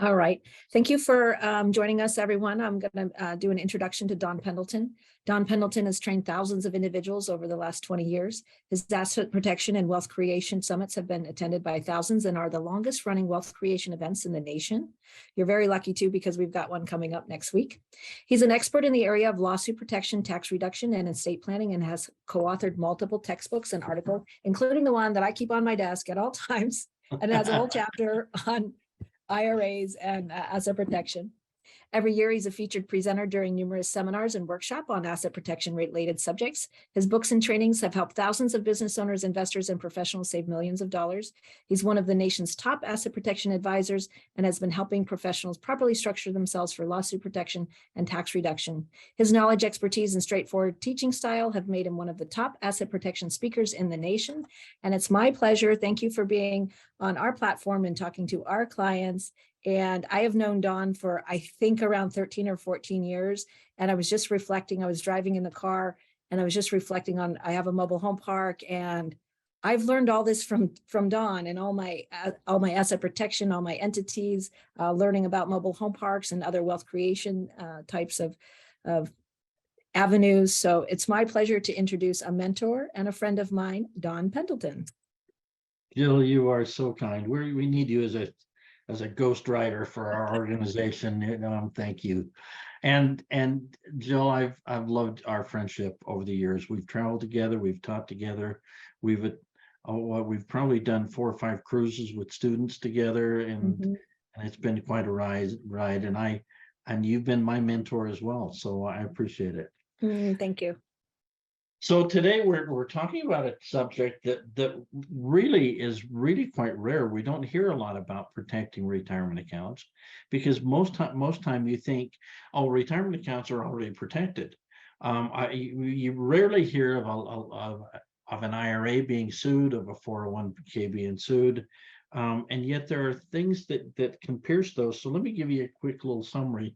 All right. Thank you for joining us, everyone. I'm going to do an introduction to Don Pendleton. Don Pendleton has trained thousands of individuals over the last 20 years. His asset protection and wealth creation summits have been attended by thousands and are the longest running wealth creation events in the nation. You're very lucky too, because we've got one coming up next week. He's an expert in the area of lawsuit protection, tax reduction, and estate planning, and has co-authored multiple textbooks and articles, including the one that I keep on my desk at all times, and has a whole chapter on IRAs and asset protection. Every year, he's a featured presenter during numerous seminars and workshops on asset protection related subjects. His books and trainings have helped thousands of business owners, investors, and professionals save millions of dollars. He's one of the nation's top asset protection advisors and has been helping professionals properly structure themselves for lawsuit protection and tax reduction. His knowledge, expertise, and straightforward teaching style have made him one of the top asset protection speakers in the nation. And it's my pleasure. Thank you for being on our platform and talking to our clients. And I have known Don for, I think, around 13 or 14 years. And I was just reflecting, I was driving in the car and I was just reflecting on, I have a mobile home park, and I've learned all this from Don and all my asset protection, all my entities, learning about mobile home parks and other wealth creation types of avenues. So it's my pleasure to introduce a mentor and a friend of mine, Don Pendleton. Jill, you are so kind. We need you as a ghostwriter for our organization. Thank you. And Jill, I've loved our friendship over the years. We've traveled together, we've taught together, we've probably done 4 or 5 cruises with students together, and it's been quite a ride. And you've been my mentor as well, so I appreciate it. Thank you. So today we're talking about a subject that really is quite rare. We don't hear a lot about protecting retirement accounts, because most time you think, oh, retirement accounts are already protected. You rarely hear of an IRA being sued, of a 401k being sued, and yet there are things that can pierce those. So let me give you a quick little summary.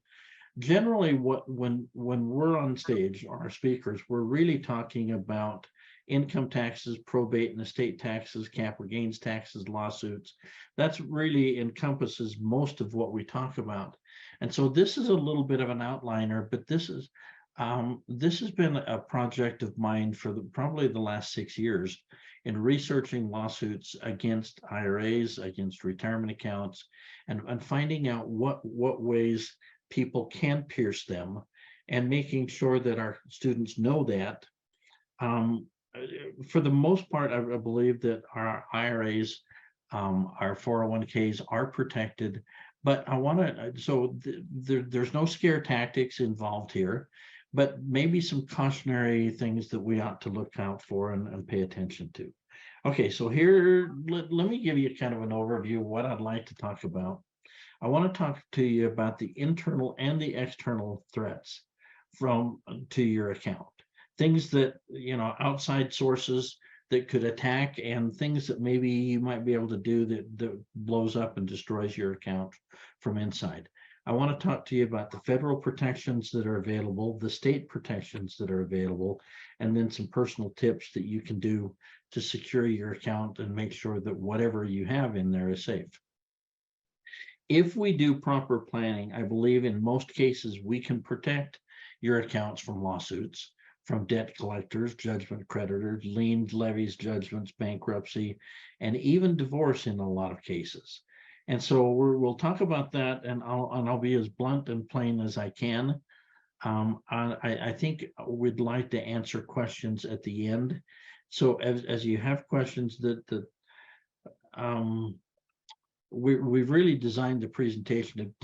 Generally, when we're on stage, our speakers, we're really talking about income taxes, probate and estate taxes, capital gains taxes, lawsuits. That's really encompasses most of what we talk about. And so this is a little bit of an outliner, but this has been a project of mine for probably the last 6 years in researching lawsuits against IRAs, against retirement accounts, and finding out what ways people can pierce them, and making sure that our students know that. For the most part, I believe that our IRAs, our 401ks are protected, but I want to, so there's no scare tactics involved here, but maybe some cautionary things that we ought to look out for and pay attention to. Okay, so here, let me give you kind of an overview of what I'd like to talk about. I want to talk to you about the internal and the external threats to your account. Things that, outside sources that could attack, and things that maybe you might be able to do that blows up and destroys your account from inside. I want to talk to you about the federal protections that are available, the state protections that are available, and then some personal tips that you can do to secure your account and make sure that whatever you have in there is safe. If we do proper planning, I believe in most cases we can protect your accounts from lawsuits, from debt collectors, judgment creditors, liens, levies, judgments, bankruptcy, and even divorce in a lot of cases. And so we'll talk about that, and I'll be as blunt and plain as I can. I think we'd like to answer questions at the end. So as you have questions we've really designed the presentation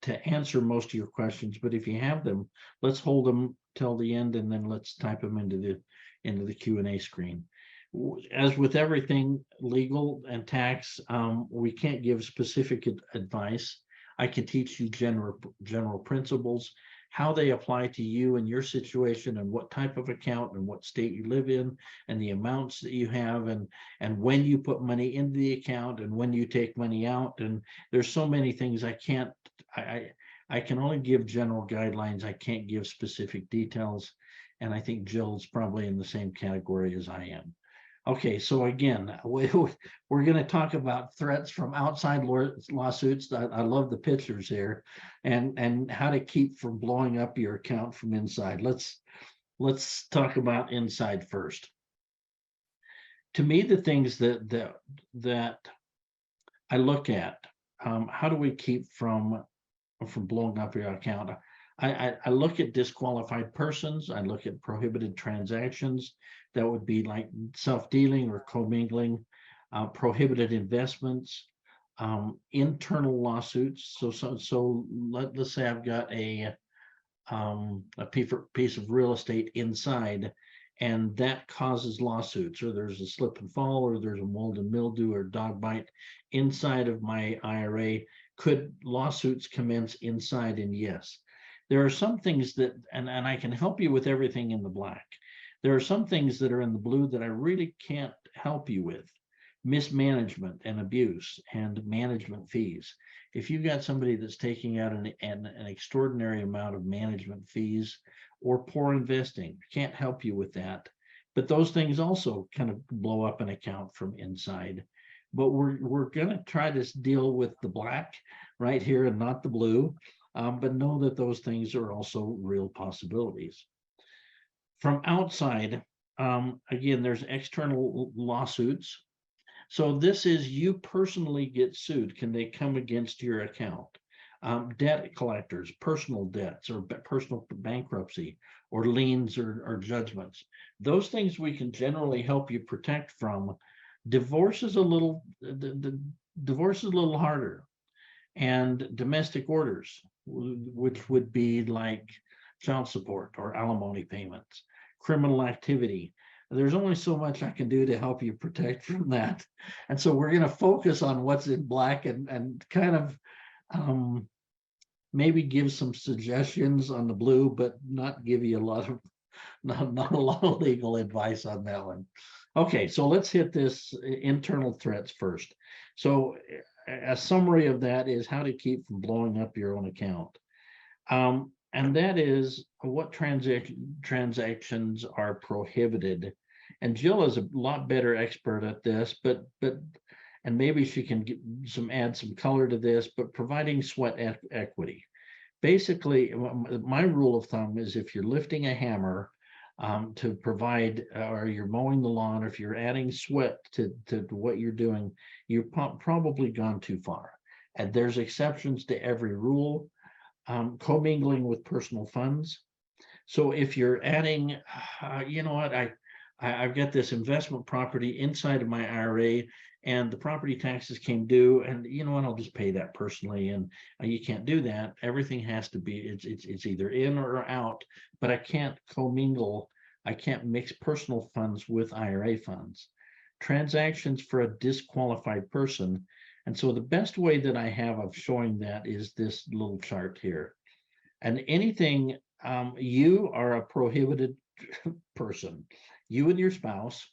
to answer most of your questions, but if you have them, let's hold them till the end, and then let's type them into the Q&A screen. As with everything legal and tax, we can't give specific advice. I can teach you general principles, how they apply to you and your situation, and what type of account and what state you live in, and the amounts that you have, and when you put money into the account and when you take money out. And there's so many things I can only give general guidelines. I can't give specific details. And I think Jill's probably in the same category as I am. Okay, so again, we're going to talk about threats from outside lawsuits. I love the pictures here, and how to keep from blowing up your account from inside. Let's talk about inside first. To me, the things that I look at, how do we keep from blowing up your account? I look at disqualified persons. I look at prohibited transactions. That would be like self-dealing or commingling, prohibited investments, internal lawsuits. So let's say I've got a piece of real estate inside, and that causes lawsuits, or there's a slip and fall, or there's a mold and mildew or dog bite inside of my IRA. Could lawsuits commence inside? And yes, there are some things that, and I can help you with everything in the black. There are some things that are in the blue that I really can't help you with. Mismanagement and abuse and management fees. If you've got somebody that's taking out an extraordinary amount of management fees or poor investing, can't help you with that. But those things also kind of blow up an account from inside. But we're going to try to deal with the black right here and not the blue. But know that those things are also real possibilities. From outside, again, there's external lawsuits. So this is you personally get sued. Can they come against your account? Debt collectors, personal debts, or personal bankruptcy, or liens, or judgments. Those things we can generally help you protect from. Divorce is a little, the divorce is a little harder. And domestic orders, which would be like child support or alimony payments, criminal activity. There's only so much I can do to help you protect from that. And so we're going to focus on what's in black and kind of maybe give some suggestions on the blue, but not give you a lot of, not a lot of legal advice on that one. Okay, so let's hit this internal threats first. So a summary of that is how to keep from blowing up your own account. And that is what transactions are prohibited. And Jill is a lot better expert at this, but and maybe she can add some color to this, but providing sweat equity. Basically, my rule of thumb is if you're lifting a hammer to provide, or you're mowing the lawn, or if you're adding sweat to what you're doing, you've probably gone too far. And there's exceptions to every rule. Commingling with personal funds. So if you're adding, you know what, I've got this investment property inside of my IRA, and the property taxes came due, and you know what, I'll just pay that personally. And you can't do that. Everything has to be, it's either in or out, but I can't commingle. I can't mix personal funds with IRA funds. Transactions for a disqualified person. And so the best way that I have of showing that is this little chart here. And anything, you are a prohibited person, you and your spouse,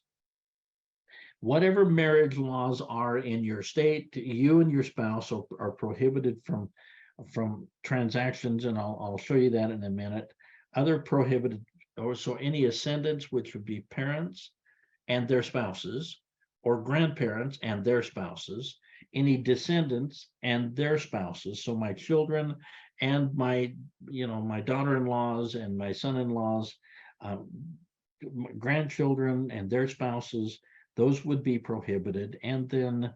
whatever marriage laws are in your state, you and your spouse are prohibited from transactions, and I'll show you that in a minute. Other prohibited, or so any ascendants, which would be parents and their spouses, or grandparents and their spouses, any descendants and their spouses. So my children and my daughter-in-laws and my son-in-laws, grandchildren and their spouses, those would be prohibited. And then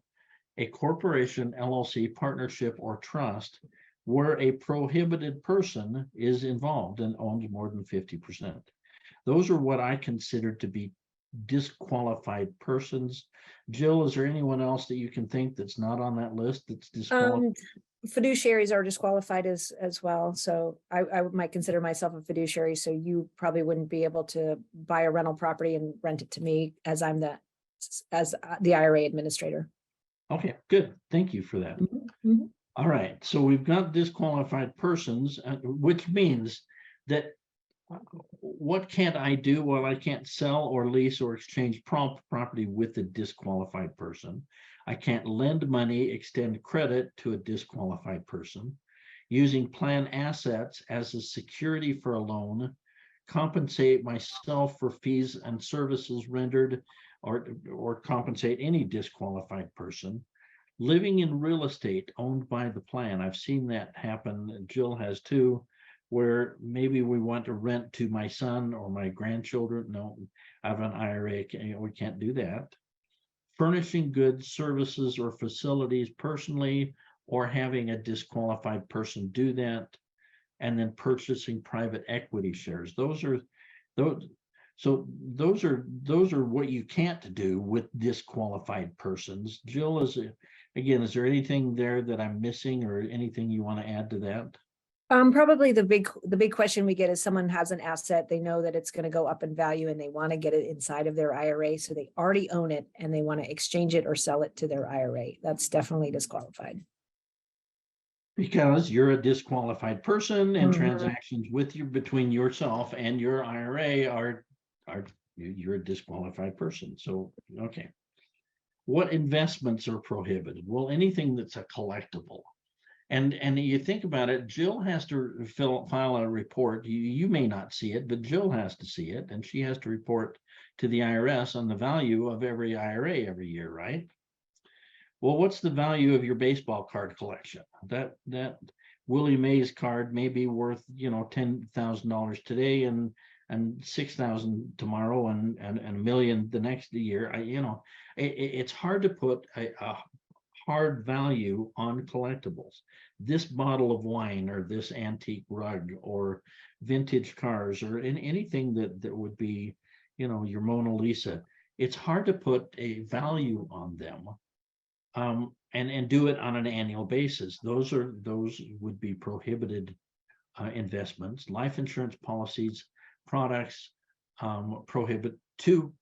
a corporation, LLC, partnership, or trust, where a prohibited person is involved and owns more than 50%. Those are what I consider to be disqualified persons. Jill, is there anyone else that you can think that's not on that list that's disqualified? Fiduciaries are disqualified as well. So I might consider myself a fiduciary. So you probably wouldn't be able to buy a rental property and rent it to me as I'm the IRA administrator. Okay, good. Thank you for that. Mm-hmm. Mm-hmm. All right. So we've got disqualified persons, which means that what can't I do? Well, I can't sell or lease or exchange property with a disqualified person. I can't lend money, extend credit to a disqualified person. Using plan assets as a security for a loan, compensate myself for fees and services rendered or compensate any disqualified person. Living in real estate owned by the plan. I've seen that happen. Jill has too, where maybe we want to rent to my son or my grandchildren. No, I have an IRA. We can't do that. Furnishing goods, services, or facilities personally, or having a disqualified person do that, and then purchasing private equity shares. Those are those. So those are what you can't do with disqualified persons. Jill, again, is there anything there that I'm missing or anything you want to add to that? Probably the big question we get is someone has an asset, they know that it's going to go up in value and they want to get it inside of their IRA. So they already own it and they want to exchange it or sell it to their IRA. That's definitely disqualified. Because you're a disqualified person and Mhm. transactions between yourself and your IRA are you're a disqualified person. So, okay. What investments are prohibited? Well, anything that's a collectible. And you think about it, Jill has to file a report. You may not see it, but Jill has to see it, and she has to report to the IRS on the value of every IRA every year, right? Well, what's the value of your baseball card collection? That Willie Mays card may be worth, $10,000 today and $6,000 tomorrow and $1 million the next year. It's hard to put a hard value on collectibles. This bottle of wine or this antique rug or vintage cars or anything that would be, your Mona Lisa. It's hard to put a value on them and do it on an annual basis. Those would be prohibited investments. Life insurance policies, products prohibit to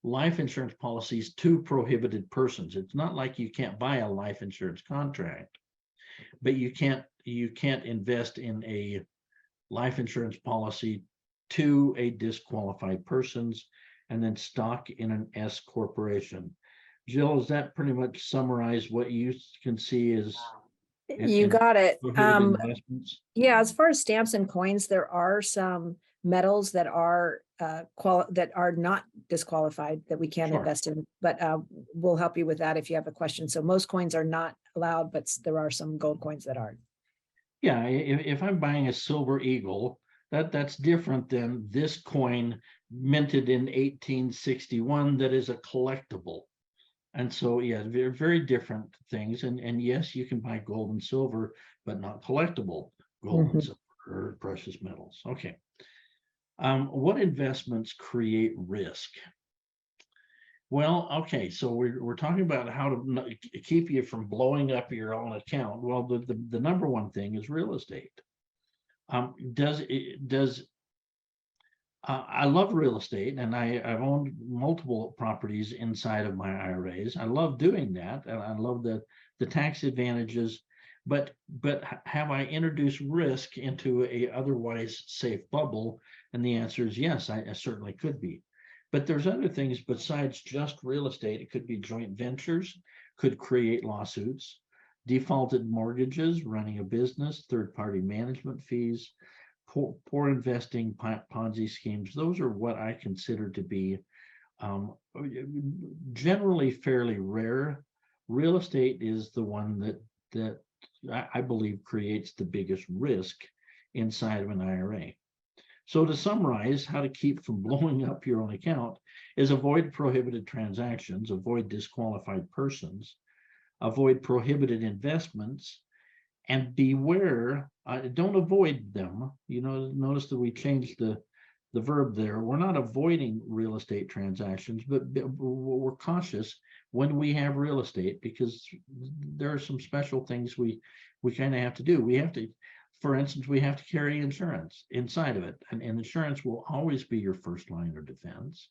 life insurance policies to prohibited persons. It's not like you can't buy a life insurance contract, but you can't invest in a life insurance policy to a disqualified persons and then stock in an S corporation. Jill, does that pretty much summarize what you can see as You got it. prohibited investments? Yeah, as far as stamps and coins, there are some metals that are not disqualified that we can Sure. invest in, but we'll help you with that if you have a question. So most coins are not allowed, but there are some gold coins that are. Yeah, if I'm buying a silver eagle, that's different than this coin minted in 1861 that is a collectible. And so, yeah, they're very different things. And yes, you can buy gold and silver, but not collectible gold and silver or precious metals. Okay. What investments create risk? Well, okay, so we're talking about how to keep you from blowing up your own account. Well, the number one thing is real estate. I love real estate, and I've owned multiple properties inside of my IRAs. I love doing that, and I love the tax advantages. But have I introduced risk into a otherwise safe bubble? And the answer is yes, I certainly could be. But there's other things besides just real estate. It could be joint ventures, could create lawsuits, defaulted mortgages, running a business, third-party management fees, poor investing, Ponzi schemes. Those are what I consider to be generally fairly rare. Real estate is the one that I believe creates the biggest risk inside of an IRA. So to summarize, how to keep from blowing up your own account is avoid prohibited transactions, avoid disqualified persons, avoid prohibited investments, and beware, don't avoid them. Notice that we changed the verb there. We're not avoiding real estate transactions, but we're cautious when we have real estate because there are some special things we kind of have to do. We have to, for instance, we have to carry insurance inside of it, and insurance will always be your first line of defense.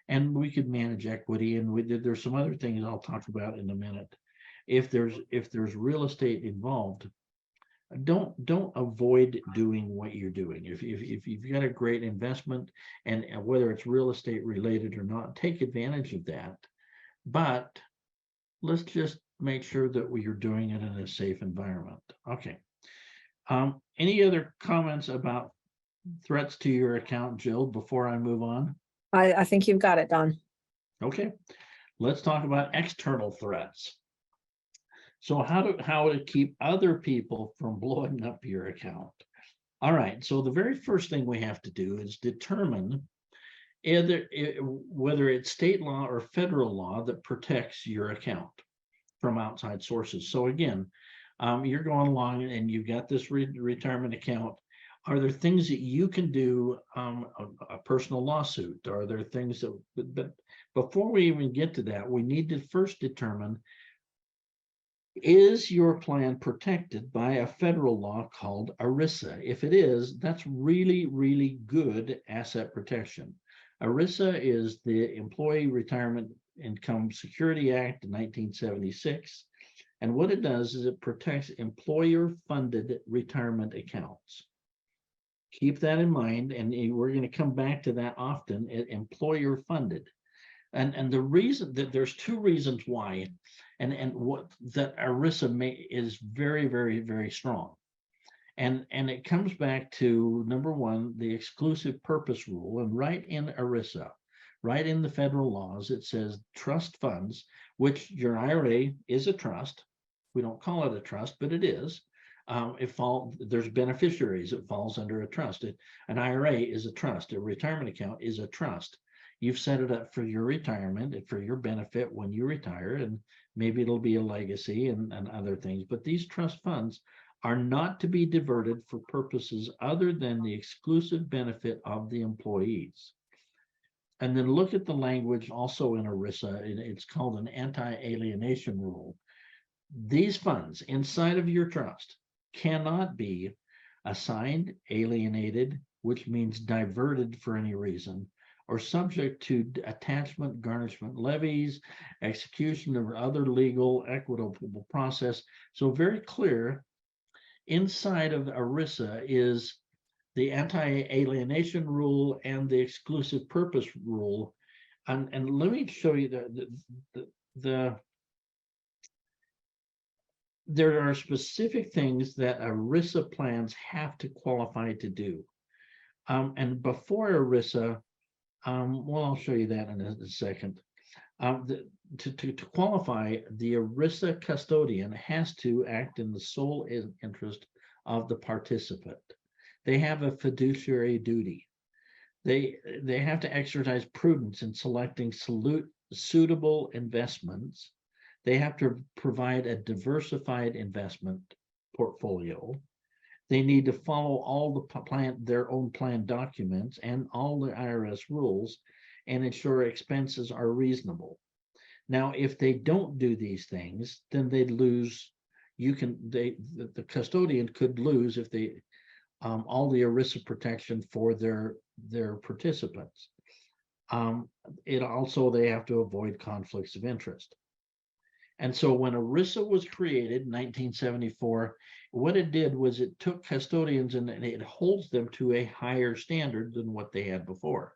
And we could manage equity, and there's some other things I'll talk about in a minute. If there's real estate involved, don't avoid doing what you're doing. If you've got a great investment, and whether it's real estate related or not, take advantage of that. But let's just make sure that you're doing it in a safe environment. Okay. Any other comments about threats to your account, Jill, before I move on? I think you've got it, Don. Okay, let's talk about external threats. So how to keep other people from blowing up your account. All right, so the very first thing we have to do is determine whether it's state law or federal law that protects your account from outside sources. So again, you're going along and you've got this retirement account. Are there things that you can do, a personal lawsuit? Are there things that, but before we even get to that, we need to first determine, is your plan protected by a federal law called ERISA? If it is, that's really, really good asset protection. ERISA is the Employee Retirement Income Security Act of 1976. And what it does is it protects employer-funded retirement accounts. Keep that in mind, and we're going to come back to that often, employer-funded. And the reason that there's two reasons why, and what that ERISA is very, very, very strong. And it comes back to, number one, the exclusive purpose rule. And right in ERISA, right in the federal laws, it says trust funds, which your IRA is a trust. We don't call it a trust, but it is. There's beneficiaries, it falls under a trust. An IRA is a trust. A retirement account is a trust. You've set it up for your retirement and for your benefit when you retire, and maybe it'll be a legacy and other things. But these trust funds are not to be diverted for purposes other than the exclusive benefit of the employees. And then look at the language also in ERISA. It's called an anti-alienation rule. These funds inside of your trust cannot be assigned, alienated, which means diverted for any reason, or subject to attachment, garnishment, levies, execution, or other legal equitable process. So very clear, inside of the is the anti-alienation rule and the exclusive purpose rule. And let me show you there are specific things that ERISA plans have to qualify to do. And before ERISA, well, I'll show you that in a second. To qualify, the ERISA custodian has to act in the sole interest of the participant. They have a fiduciary duty. They have to exercise prudence in selecting suitable investments. They have to provide a diversified investment portfolio. They need to follow all their own plan documents and all the IRS rules and ensure expenses are reasonable. Now, if they don't do these things, then they'd lose. The custodian could lose if they all the ERISA protection for their participants. They have to avoid conflicts of interest. And so when ERISA was created in 1974, what it did was it took custodians and it holds them to a higher standard than what they had before.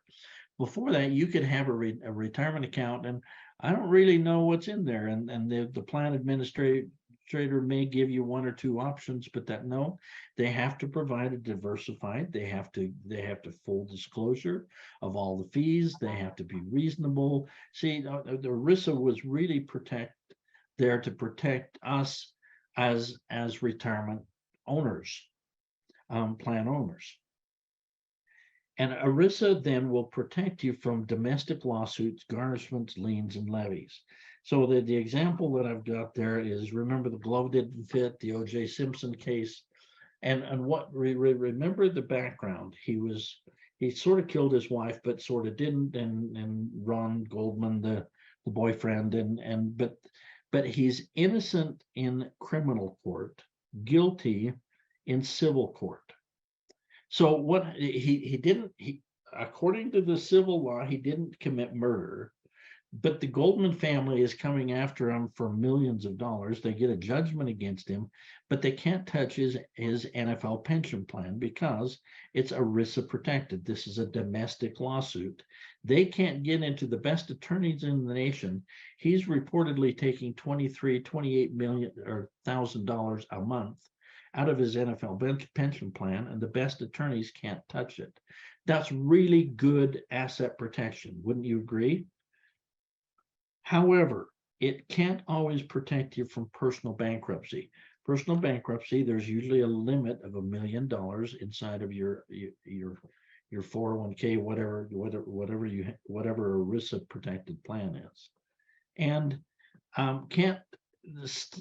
Before that, you could have a retirement account, and I don't really know what's in there. And the plan administrator may give you one or two options, but they have to provide a diversified. They have to full disclosure of all the fees. They have to be reasonable. See, the ERISA was really there to protect us as retirement owners, plan owners. And ERISA then will protect you from domestic lawsuits, garnishments, liens, and levies. So the example that I've got there is, remember the glove didn't fit, the O.J. Simpson case. And what remember the background. He sort of killed his wife, but sort of didn't, and Ron Goldman, the boyfriend, but he's innocent in criminal court, guilty in civil court. So what according to the civil law, he didn't commit murder, but the Goldman family is coming after him for millions of dollars. They get a judgment against him, but they can't touch his NFL pension plan because it's ERISA protected. This is a domestic lawsuit. They can't get into the best attorneys in the nation. He's reportedly taking $28 million or $1,000 a month out of his NFL pension plan, and the best attorneys can't touch it. That's really good asset protection. Wouldn't you agree? However, it can't always protect you from personal bankruptcy. Personal bankruptcy, there's usually a limit of $1 million inside of your 401k, whatever ERISA protected plan is. And can't,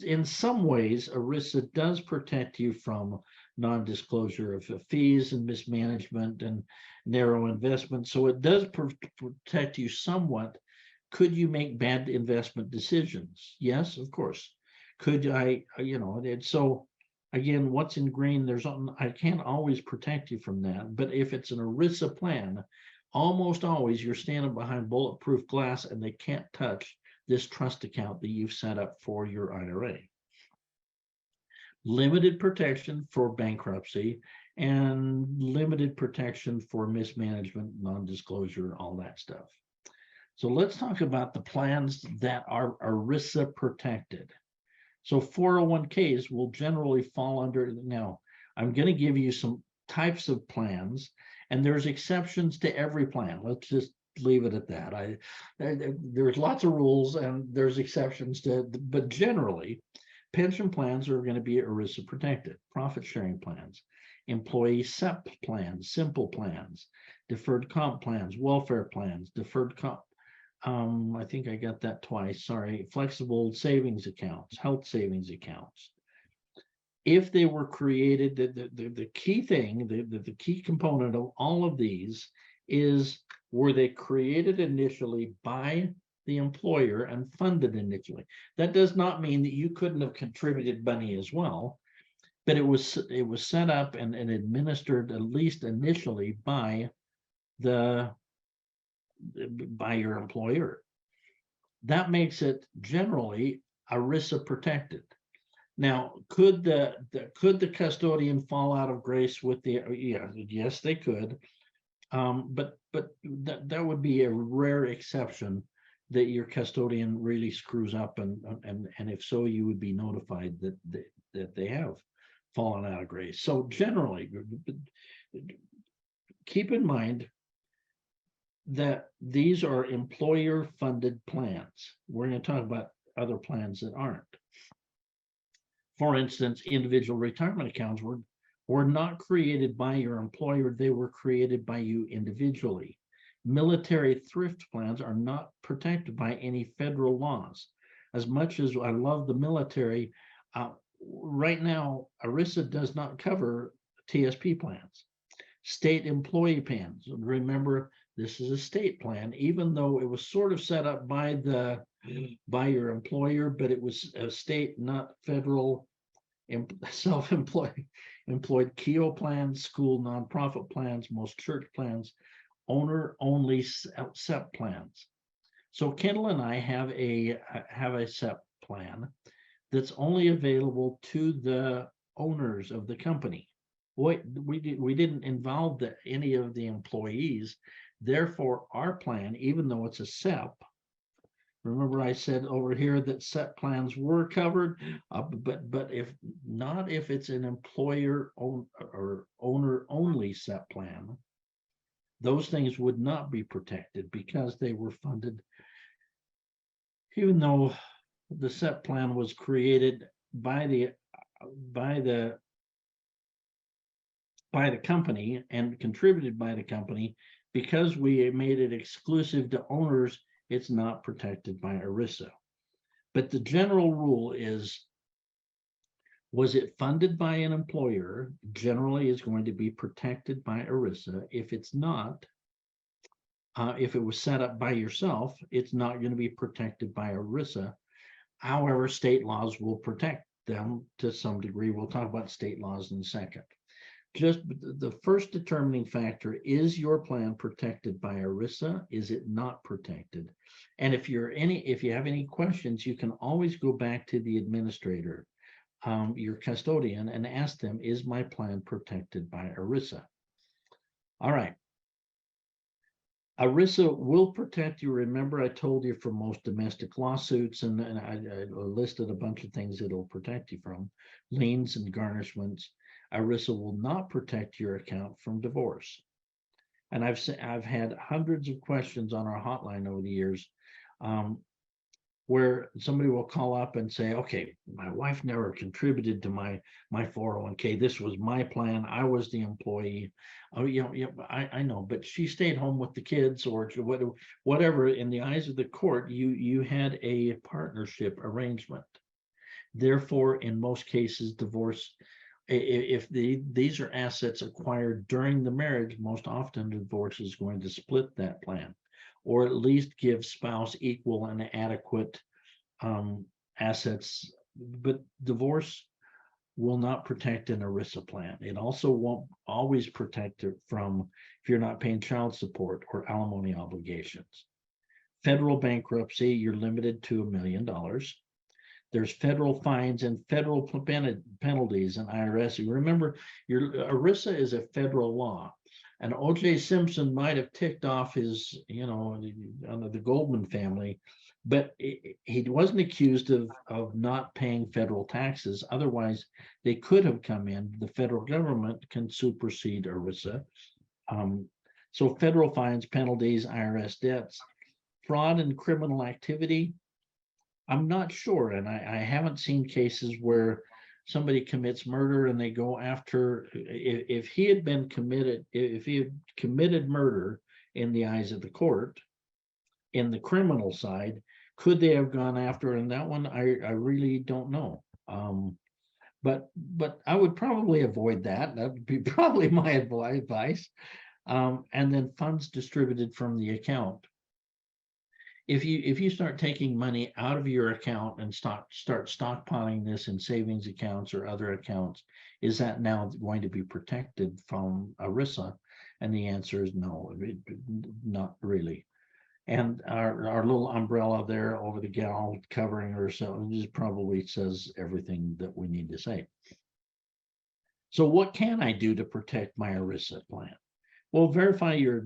in some ways, ERISA does protect you from non-disclosure of fees and mismanagement and narrow investment. So it does protect you somewhat. Could you make bad investment decisions? Yes, of course. Could I, so again, what's in green, I can't always protect you from that. But if it's an ERISA plan, almost always you're standing behind bulletproof glass and they can't touch this trust account that you've set up for your IRA. Limited protection for bankruptcy and limited protection for mismanagement, non-disclosure, all that stuff. So let's talk about the plans that are ERISA protected. So 401ks will generally fall under, now I'm going to give you some types of plans, and there's exceptions to every plan. Let's just leave it at that. There's lots of rules and there's exceptions but generally, pension plans are going to be ERISA protected. Profit sharing plans, employee SEP plans, simple plans, deferred comp plans, welfare plans, deferred comp. I think I got that twice, sorry. Flexible savings accounts, health savings accounts. If they were created, the key thing, the key component of all of these is, were they created initially by the employer and funded initially? That does not mean that you couldn't have contributed money as well, but it was set up and administered, at least initially, by your employer. That makes it generally ERISA protected. Now, could the custodian fall out of grace with the, yes, they could. But that would be a rare exception that your custodian really screws up, and if so, you would be notified that they have fallen out of grace. So generally, keep in mind that these are employer-funded plans. We're going to talk about other plans that aren't. For instance, individual retirement accounts were not created by your employer, they were created by you individually. Military thrift plans are not protected by any federal laws. As much as I love the military, right now, ERISA does not cover TSP plans. State employee plans, remember, this is a state plan, even though it was sort of set up by your employer, but it was a state, not federal. Self-employed KEO plans, school nonprofit plans, most church plans, owner-only SEP plans. So Kendall and I have a SEP plan that's only available to the owners of the company. We didn't involve any of the employees. Therefore, our plan, even though it's a SEP, remember I said over here that SEP plans were covered, but if it's an employer or owner only SEP plan, those things would not be protected because they were funded. Even though the SEP plan was created by the company and contributed by the company, because we made it exclusive to owners, it's not protected by ERISA. But the general rule is, was it funded by an employer, generally is going to be protected by ERISA. If it's not, if it was set up by yourself, it's not going to be protected by ERISA. However, state laws will protect them to some degree. We'll talk about state laws in a second. Just the first determining factor, is your plan protected by ERISA? Is it not protected? And if you have any questions, you can always go back to the administrator, your custodian, and ask them, is my plan protected by ERISA? All right. ERISA will protect you. Remember, I told you from most domestic lawsuits, and I listed a bunch of things it'll protect you from, liens and garnishments. ERISA will not protect your account from divorce. And I've had hundreds of questions on our hotline over the years. where somebody will call up and say, okay, my wife never contributed to my 401k. This was my plan. I was the employee. Oh, yeah, I know, but she stayed home with the kids or whatever. In the eyes of the court, you had a partnership arrangement. Therefore, in most cases, divorce, if these are assets acquired during the marriage, most often divorce is going to split that plan, or at least give spouse equal and adequate assets. But divorce will not protect an ERISA plan. It also won't always protect it from if you're not paying child support or alimony obligations. Federal bankruptcy, you're limited to $1 million. There's federal fines and federal penalties in IRS. You remember, your ERISA is a federal law. And O.J. Simpson might have ticked off his, under the Goldman family, but he wasn't accused of not paying federal taxes. Otherwise, they could have come in. The federal government can supersede ERISA. So federal fines, penalties, IRS debts, fraud and criminal activity. I'm not sure, and I haven't seen cases where somebody commits murder and they go after, if he had committed murder in the eyes of the court, in the criminal side, could they have gone after? And that one, I really don't know. But I would probably avoid that. That would be probably my advice. And then funds distributed from the account. If you start taking money out of your account and start stockpiling this in savings accounts or other accounts, is that now going to be protected from ERISA? And the answer is no, not really. And our little umbrella there over the gal covering herself just probably says everything that we need to say. So what can I do to protect my ERISA plan? Well, verify your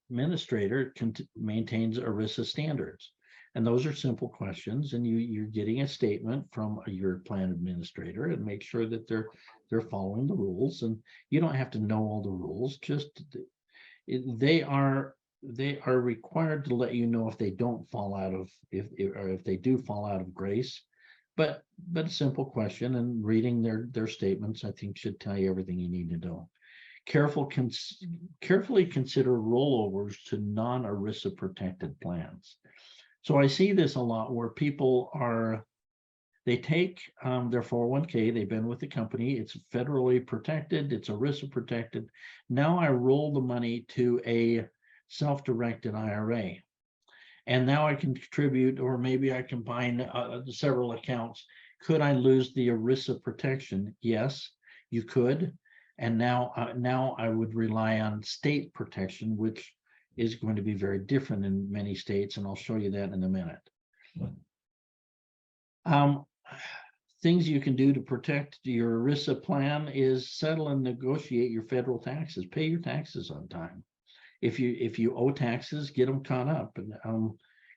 administrator maintains ERISA standards. And those are simple questions. And you're getting a statement from your plan administrator and make sure that they're following the rules. And you don't have to know all the rules. Just they are required to let you know if they don't fall out of if they do fall out of grace. But a simple question, and reading their statements, I think, should tell you everything you need to know. Carefully consider rollovers to non-ERISA protected plans. So I see this a lot where people they take their 401k, they've been with the company, it's federally protected, it's ERISA protected. Now I roll the money to a self-directed IRA. And now I can contribute, or maybe I combine several accounts. Could I lose the ERISA protection? Yes, you could. And now I would rely on state protection, which is going to be very different in many states. And I'll show you that in a minute. Things you can do to protect your ERISA plan is settle and negotiate your federal taxes, pay your taxes on time. If you owe taxes, get them caught up. And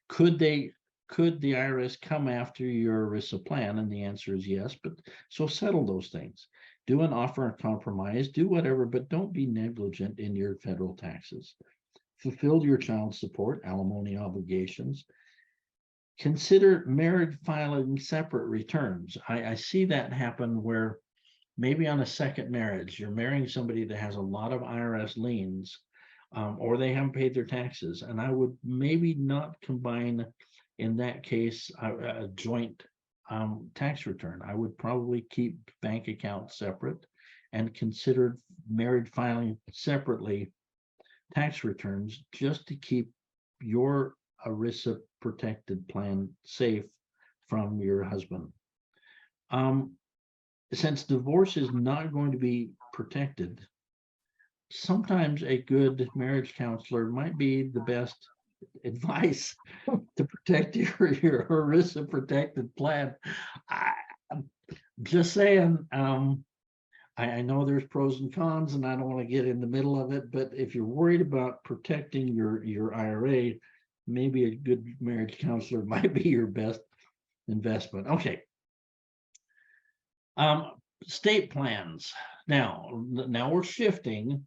could the IRS come after your ERISA plan? And the answer is yes, but so settle those things. Do an offer and compromise, do whatever, but don't be negligent in your federal taxes. Fulfill your child support, alimony obligations. Consider marriage filing separate returns. I see that happen where maybe on a second marriage, you're marrying somebody that has a lot of IRS liens, or they haven't paid their taxes. And I would maybe not combine, in that case, a joint tax return. I would probably keep bank accounts separate and consider marriage filing separately tax returns just to keep your ERISA protected plan safe from your husband. Since divorce is not going to be protected, sometimes a good marriage counselor might be the best advice to protect your ERISA protected plan. I'm just saying, I know there's pros and cons, and I don't want to get in the middle of it, but if you're worried about protecting your IRA, maybe a good marriage counselor might be your best investment. Okay. State plans. Now we're shifting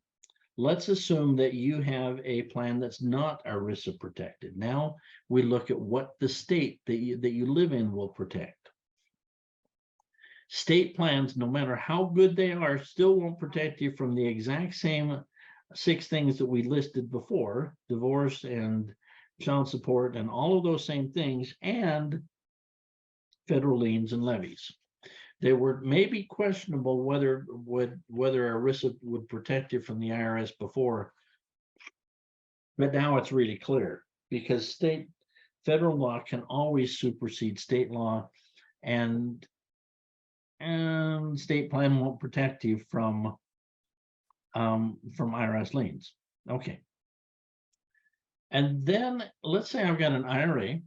Let's assume that you have a plan that's not ERISA protected. Now we look at what the state that you live in will protect. State plans, no matter how good they are, still won't protect you from the exact same 6 things that we listed before: divorce and child support and all of those same things, and federal liens and levies. They were maybe questionable whether ERISA would protect you from the IRS before, but now it's really clear, because federal law can always supersede state law, and state plan won't protect you from IRS liens. Okay. And then let's say I've got an IRA.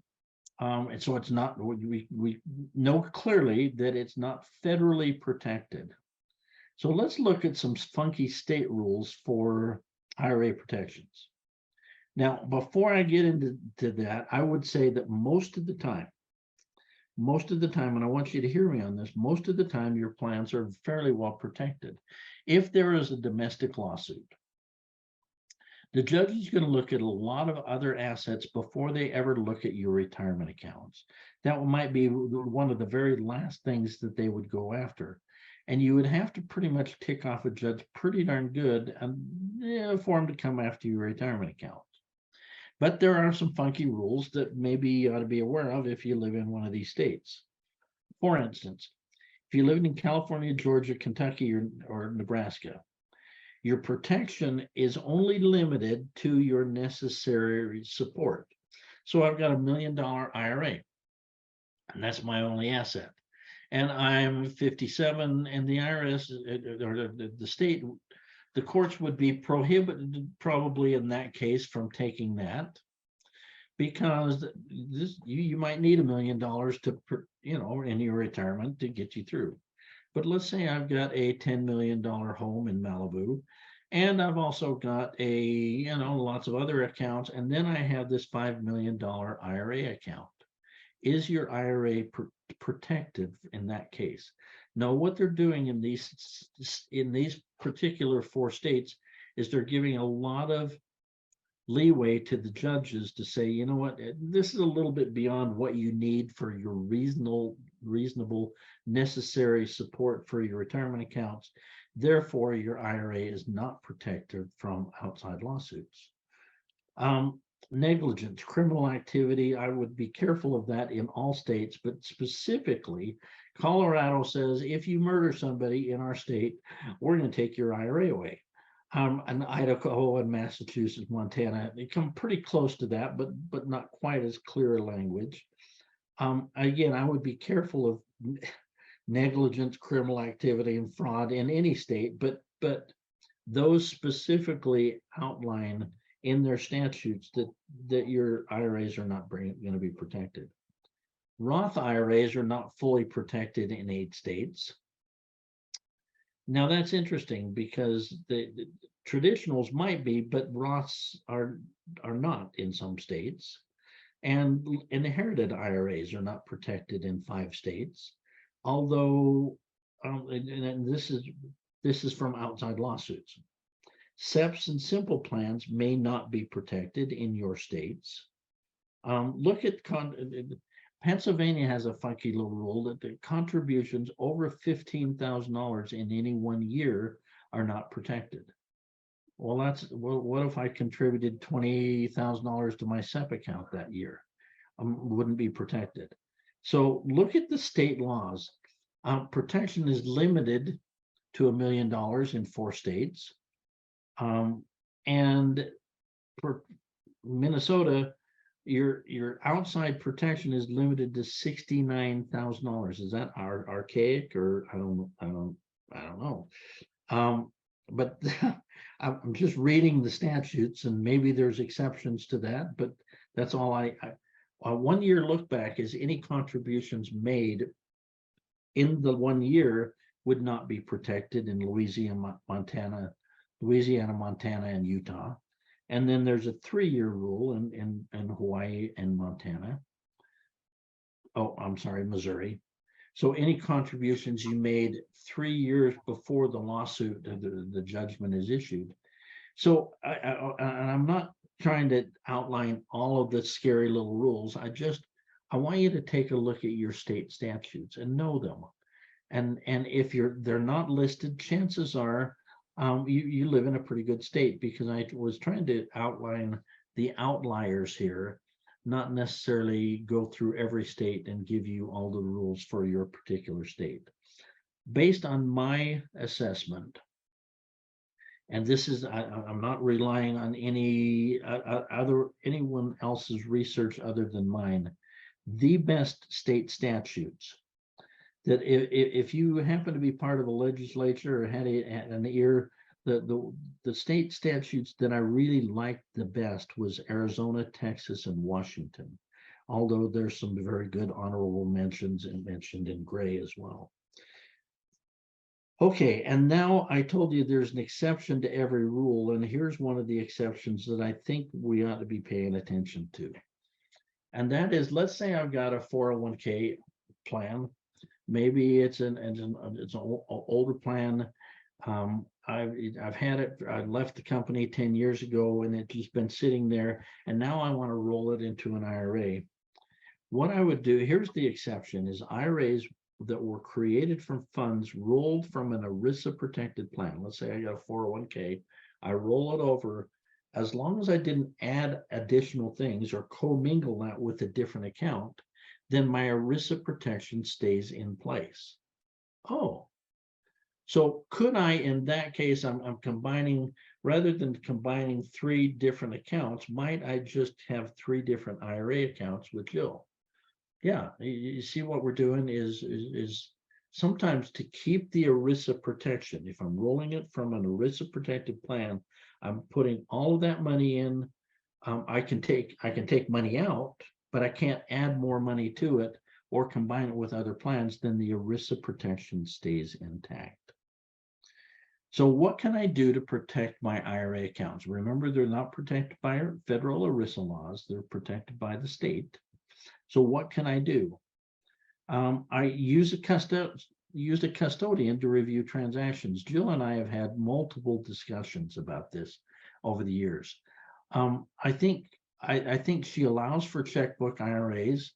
And so it's not, we know clearly that it's not federally protected. So let's look at some funky state rules for IRA protections. Now, before I get into that, I would say that most of the time, and I want you to hear me on this, most of the time your plans are fairly well protected. If there is a domestic lawsuit, the judge is going to look at a lot of other assets before they ever look at your retirement accounts. That might be one of the very last things that they would go after. And you would have to pretty much tick off a judge pretty darn good for him to come after your retirement accounts. But there are some funky rules that maybe you ought to be aware of if you live in one of these states. For instance, if you live in California, Georgia, Kentucky, or Nebraska, your protection is only limited to your necessary support. So I've got $1 million IRA, and that's my only asset. And I'm 57, and the IRS or the state, the courts would be prohibited probably in that case from taking that, because you might need $1 million to, in your retirement to get you through. But let's say I've got a $10 million home in Malibu, and I've also got lots of other accounts, and then I have this $5 million IRA account. Is your IRA protected in that case? No, what they're doing in these particular 4 states is they're giving a lot of leeway to the judges to say, you know what, this is a little bit beyond what you need for your reasonable necessary support for your retirement accounts. Therefore, your IRA is not protected from outside lawsuits. Negligence, criminal activity, I would be careful of that in all states, but specifically, Colorado says if you murder somebody in our state, we're going to take your IRA away. And Idaho and Massachusetts, Montana, they come pretty close to that, but not quite as clear a language. Again, I would be careful of negligence, criminal activity, and fraud in any state, but those specifically outline in their statutes that your IRAs are not going to be protected. Roth IRAs are not fully protected in 8 states. Now that's interesting, because the traditionals might be, but Roths are not in some states, and inherited IRAs are not protected in 5 states. Although, and this is from outside lawsuits. SEPs and simple plans may not be protected in your states. Look at Pennsylvania has a funky little rule that the contributions over $15,000 in any one year are not protected. Well, what if I contributed $20,000 to my SEP account that year? Wouldn't be protected. So look at the state laws. Protection is limited to $1 million in 4 states. And for Minnesota, your outside protection is limited to $69,000. Is that archaic, or I don't know. But I'm just reading the statutes, and maybe there's exceptions to that, but that's all I 1 year look back is any contributions made in the 1 year would not be protected in Louisiana, Montana, and Utah. And then there's a 3-year rule in Hawaii and Montana. Oh, I'm sorry, Missouri. So any contributions you made 3 years before the lawsuit, the judgment is issued, So and I'm not trying to outline all of the scary little rules. I want you to take a look at your state statutes and know them. And if they're not listed, chances are you live in a pretty good state, because I was trying to outline the outliers here, not necessarily go through every state and give you all the rules for your particular state. Based on my assessment, and this is, I'm not relying on anyone else's research other than mine, the best state statutes that if you happen to be part of a legislature or had an ear, the state statutes that I really liked the best was Arizona, Texas, and Washington. Although there's some very good honorable mentions and mentioned in gray as well. Okay, and now I told you there's an exception to every rule, and here's one of the exceptions that I think we ought to be paying attention to. And that is, let's say I've got a 401k plan. Maybe it's an older plan. I've had it. I left the company 10 years ago, and it's just been sitting there. And now I want to roll it into an IRA. What I would do, here's the exception, is IRAs that were created from funds rolled from an ERISA protected plan. Let's say I got a 401k. I roll it over. As long as I didn't add additional things or commingle that with a different account, then my ERISA protection stays in place. Oh, so could I, in that case, I'm combining, rather than combining 3 different accounts, might I just have 3 different IRA accounts with Jill? Yeah, you see what we're doing is sometimes to keep the ERISA protection. If I'm rolling it from an ERISA protected plan, I'm putting all of that money in. I can take money out, but I can't add more money to it or combine it with other plans. Then the ERISA protection stays intact. So what can I do to protect my IRA accounts? Remember, they're not protected by federal ERISA laws. They're protected by the state. So what can I do? I use a custodian to review transactions. Jill and I have had multiple discussions about this over the years. I think she allows for checkbook IRAs.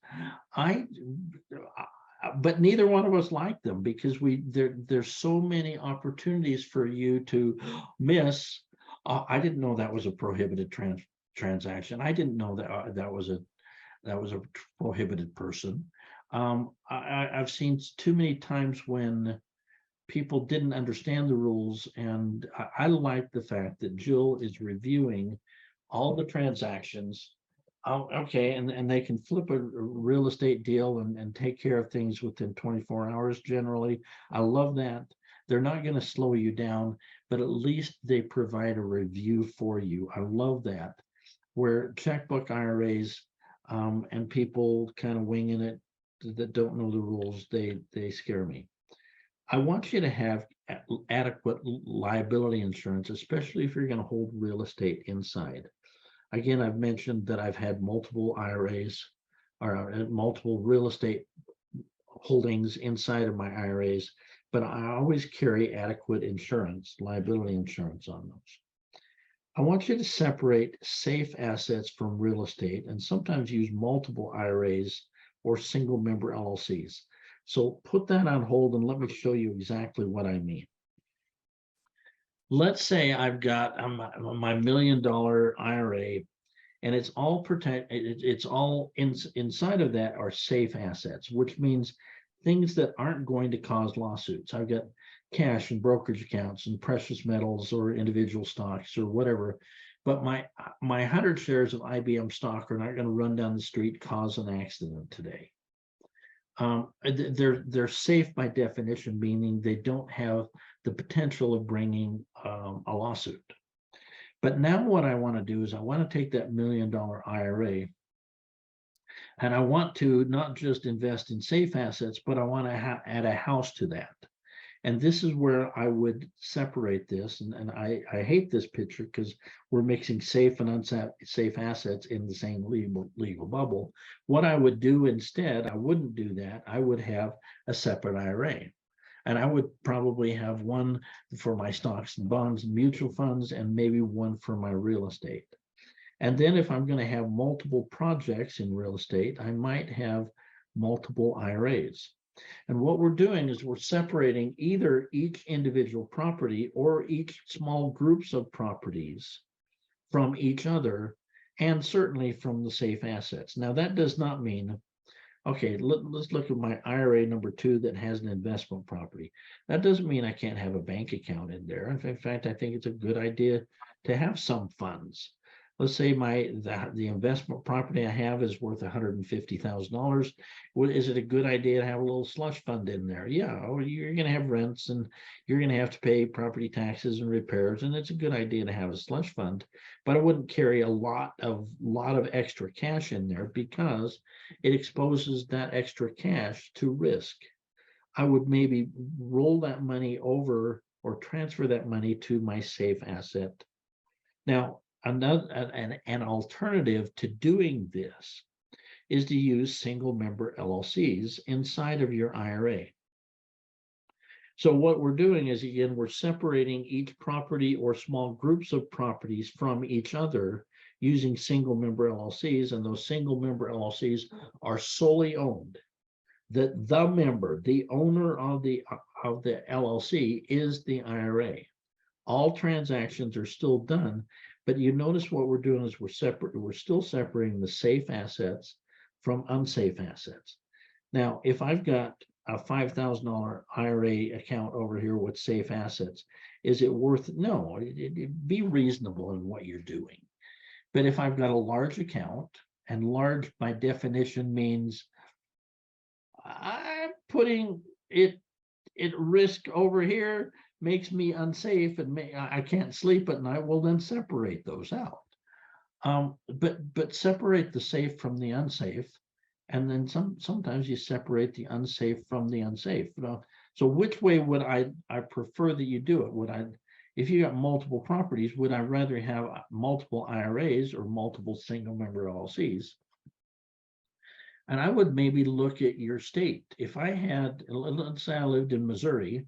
But neither one of us like them, because there's so many opportunities for you to miss. I didn't know that was a prohibited transaction. I didn't know that that was a prohibited person. I've seen too many times when people didn't understand the rules, and I like the fact that Jill is reviewing all the transactions. Okay, and they can flip a real estate deal and take care of things within 24 hours generally. I love that. They're not going to slow you down, but at least they provide a review for you. I love that. Where checkbook IRAs and people kind of winging it that don't know the rules, they scare me. I want you to have adequate liability insurance, especially if you're going to hold real estate inside. Again, I've mentioned that I've had multiple IRAs or multiple real estate holdings inside of my IRAs, but I always carry adequate insurance, liability insurance on those. I want you to separate safe assets from real estate, and sometimes use multiple IRAs or single member LLCs. So put that on hold and let me show you exactly what I mean. Let's say I've got my $1 million IRA, and it's all protected. It's all inside of that are safe assets, which means things that aren't going to cause lawsuits. I've got cash and brokerage accounts and precious metals or individual stocks or whatever. But my 100 shares of IBM stock are not going to run down the street, cause an accident today. They're safe by definition, meaning they don't have the potential of bringing a lawsuit. But now what I want to do is I want to take that $1 million IRA, and I want to not just invest in safe assets, but I want to add a house to that. And this is where I would separate this. And I hate this picture because we're mixing safe and unsafe assets in the same legal bubble. What I would do instead, I wouldn't do that. I would have a separate IRA. And I would probably have one for my stocks and bonds and mutual funds, and maybe one for my real estate. And then if I'm going to have multiple projects in real estate, I might have multiple IRAs. And what we're doing is we're separating either each individual property or each small groups of properties from each other, and certainly from the safe assets. Now, that does not mean, okay, let's look at my IRA number 2 that has an investment property. That doesn't mean I can't have a bank account in there. In fact, I think it's a good idea to have some funds. Let's say the investment property I have is worth $150,000. Is it a good idea to have a little slush fund in there? Yeah, you're going to have rents and you're going to have to pay property taxes and repairs, and it's a good idea to have a slush fund. But I wouldn't carry a lot of extra cash in there, because it exposes that extra cash to risk. I would maybe roll that money over or transfer that money to my safe asset. Now, an alternative to doing this is to use single member LLCs inside of your IRA. So what we're doing is, again, we're separating each property or small groups of properties from each other using single member LLCs, and those single member LLCs are solely owned. The member, the owner of the LLC is the IRA. All transactions are still done, but you notice what we're doing is we're still separating the safe assets from unsafe assets. Now, if I've got a $5,000 IRA account over here with safe assets, is it worth? No, be reasonable in what you're doing. But if I've got a large account, and large by definition means I'm putting it at risk over here, makes me unsafe, and I can't sleep at night, well, then separate those out. But separate the safe from the unsafe, and then sometimes you separate the unsafe from the unsafe. So which way would I prefer that you do it? If you got multiple properties, would I rather have multiple IRAs or multiple single member LLCs? And I would maybe look at your state. If I had, let's say I lived in Missouri,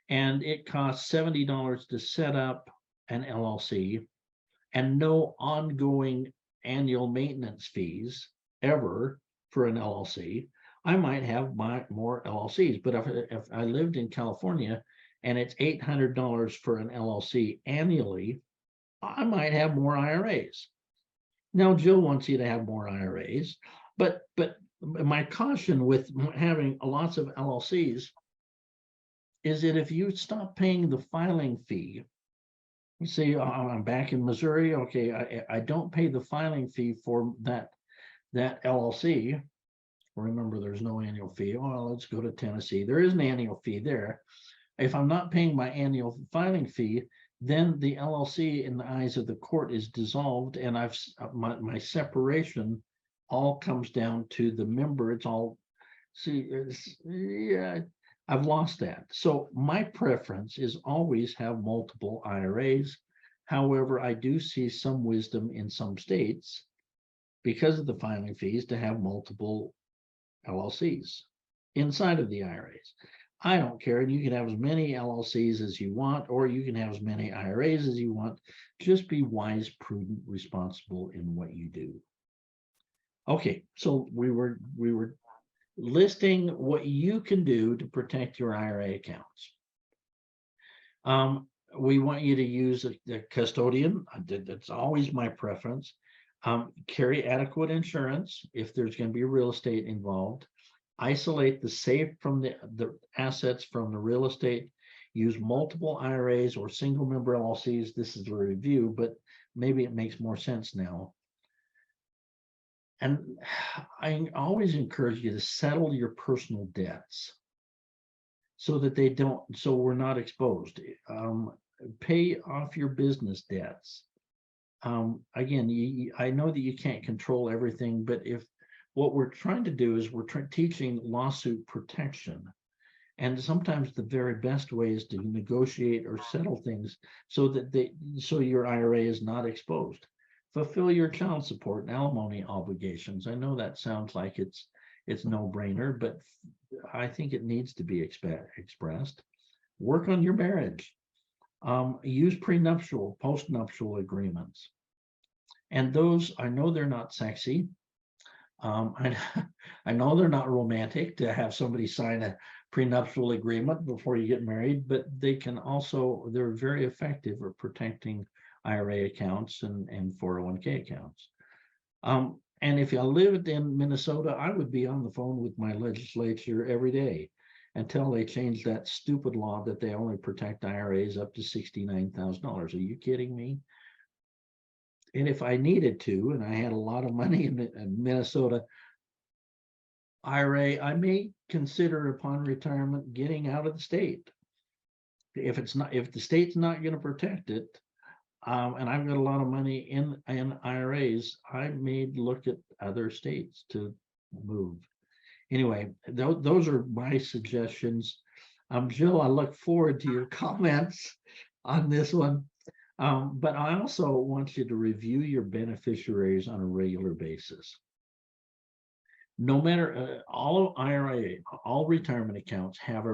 and it costs $70 to set up an LLC and no ongoing annual maintenance fees ever for an LLC, I might have more LLCs. But if I lived in California and it's $800 for an LLC annually, I might have more IRAs. Now, Jill wants you to have more IRAs, but my caution with having lots of LLCs is that if you stop paying the filing fee, you say, oh, I'm back in Missouri, okay, I don't pay the filing fee for that LLC. Remember, there's no annual fee. Oh, let's go to Tennessee. There is an annual fee there. If I'm not paying my annual filing fee, then the LLC in the eyes of the court is dissolved, and my separation all comes down to the member. It's all, yeah, I've lost that. So my preference is always have multiple IRAs. However, I do see some wisdom in some states, because of the filing fees, to have multiple LLCs inside of the IRAs. I don't care. You can have as many LLCs as you want, or you can have as many IRAs as you want. Just be wise, prudent, responsible in what you do. Okay, so we were listing what you can do to protect your IRA accounts. We want you to use a custodian. That's always my preference. Carry adequate insurance if there's going to be real estate involved. Isolate the safe from the assets from the real estate. Use multiple IRAs or single member LLCs. This is a review, but maybe it makes more sense now. And I always encourage you to settle your personal debts so that so we're not exposed. Pay off your business debts. Again, I know that you can't control everything, but if what we're trying to do is we're teaching lawsuit protection, and sometimes the very best way is to negotiate or settle things so your IRA is not exposed. Fulfill your child support and alimony obligations. I know that sounds like it's it's no brainer, but I think it needs to be expressed. Work on your marriage. Use prenuptial, postnuptial agreements. And those, I know they're not sexy. I, I know they're not romantic to have somebody sign a prenuptial agreement before you get married, but they can also, they're very effective at protecting IRA accounts and 401k accounts. And if I lived in Minnesota, I would be on the phone with my legislature every day until they changed that stupid law that they only protect IRAs up to $69,000. Are you kidding me? And if I needed to, and I had a lot of money in Minnesota IRA, I may consider upon retirement getting out of the state. If the state's not going to protect it, and I've got a lot of money in IRAs, I may look at other states to move. Anyway, those are my suggestions. Jill, I look forward to your comments on this one. But I also want you to review your beneficiaries on a regular basis. No matter all IRA, all retirement accounts have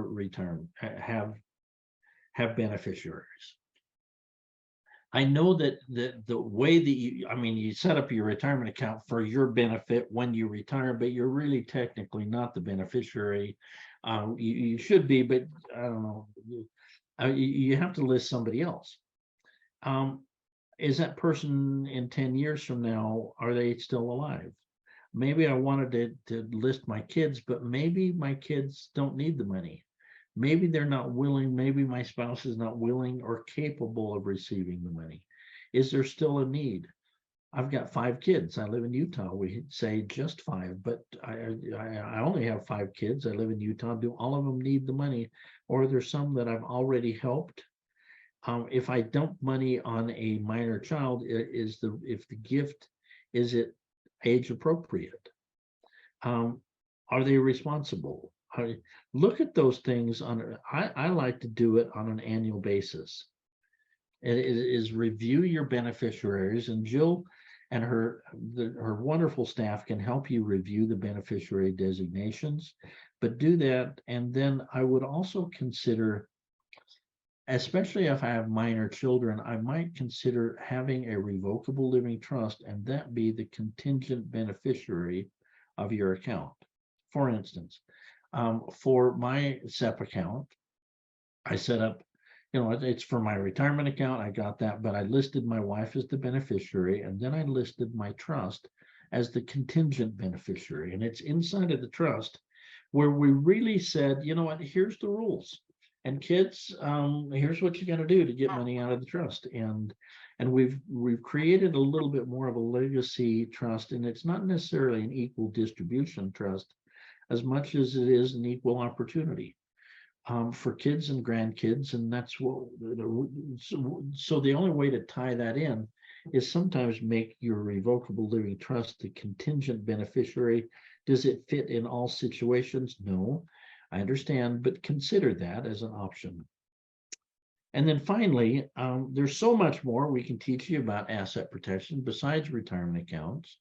have beneficiaries. I know that the way that you set up your retirement account for your benefit when you retire, but you're really technically not the beneficiary. You should be, but I don't know. You have to list somebody else. Is that person in 10 years from now, are they still alive? Maybe I wanted to list my kids, but maybe my kids don't need the money. Maybe they're not willing, maybe my spouse is not willing or capable of receiving the money. Is there still a need? I've got 5 kids. I live in Utah. We say just 5, but I only have 5 kids. I live in Utah. Do all of them need the money? Or are there some that I've already helped? If I dump money on a minor child, if the gift, is it age appropriate? Are they responsible? Look at those things I like to do it on an annual basis. It is review your beneficiaries, and Jill and her wonderful staff can help you review the beneficiary designations, but do that. And then I would also consider, especially if I have minor children, I might consider having a revocable living trust, and that be the contingent beneficiary of your account. For instance, for my SEP account, I set up, it's for my retirement account. I got that, but I listed my wife as the beneficiary, and then I listed my trust as the contingent beneficiary. And it's inside of the trust where we really said, here's the rules. And kids, here's what you got to do to get money out of the trust. And we've created a little bit more of a legacy trust, and it's not necessarily an equal distribution trust as much as it is an equal opportunity for kids and grandkids. And that's what, so the only way to tie that in is sometimes make your revocable living trust the contingent beneficiary. Does it fit in all situations? No, I understand, but consider that as an option. And then finally, there's so much more we can teach you about asset protection besides retirement accounts.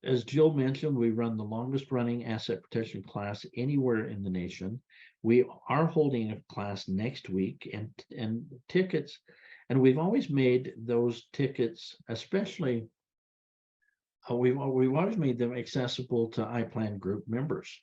As Jill mentioned, we run the longest running asset protection class anywhere in the nation. We are holding a class next week, and tickets, and we've always made those tickets, especially, we've always made them accessible to iPlanGroup members.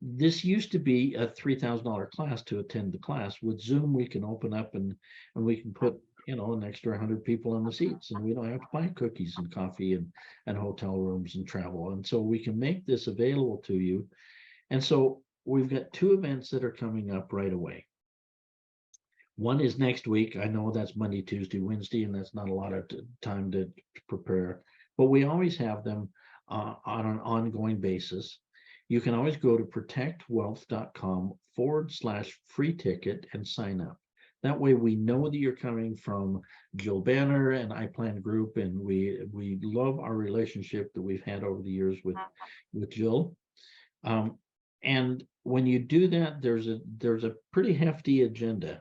This used to be a $3,000 class to attend the class. With Zoom, we can open up and we can put an extra 100 people in the seats, and we don't have to buy cookies and coffee and hotel rooms and travel. And so we can make this available to you. And so we've got 2 events that are coming up right away. One is next week. I know that's Monday, Tuesday, Wednesday, and that's not a lot of time to prepare, but we always have them on an ongoing basis. You can always go to protectwealth.com/free ticket and sign up. That way we know that you're coming from Jill Banner and iPlanGroup, and we love our relationship that we've had over the years with Jill. And when you do that, there's a pretty hefty agenda.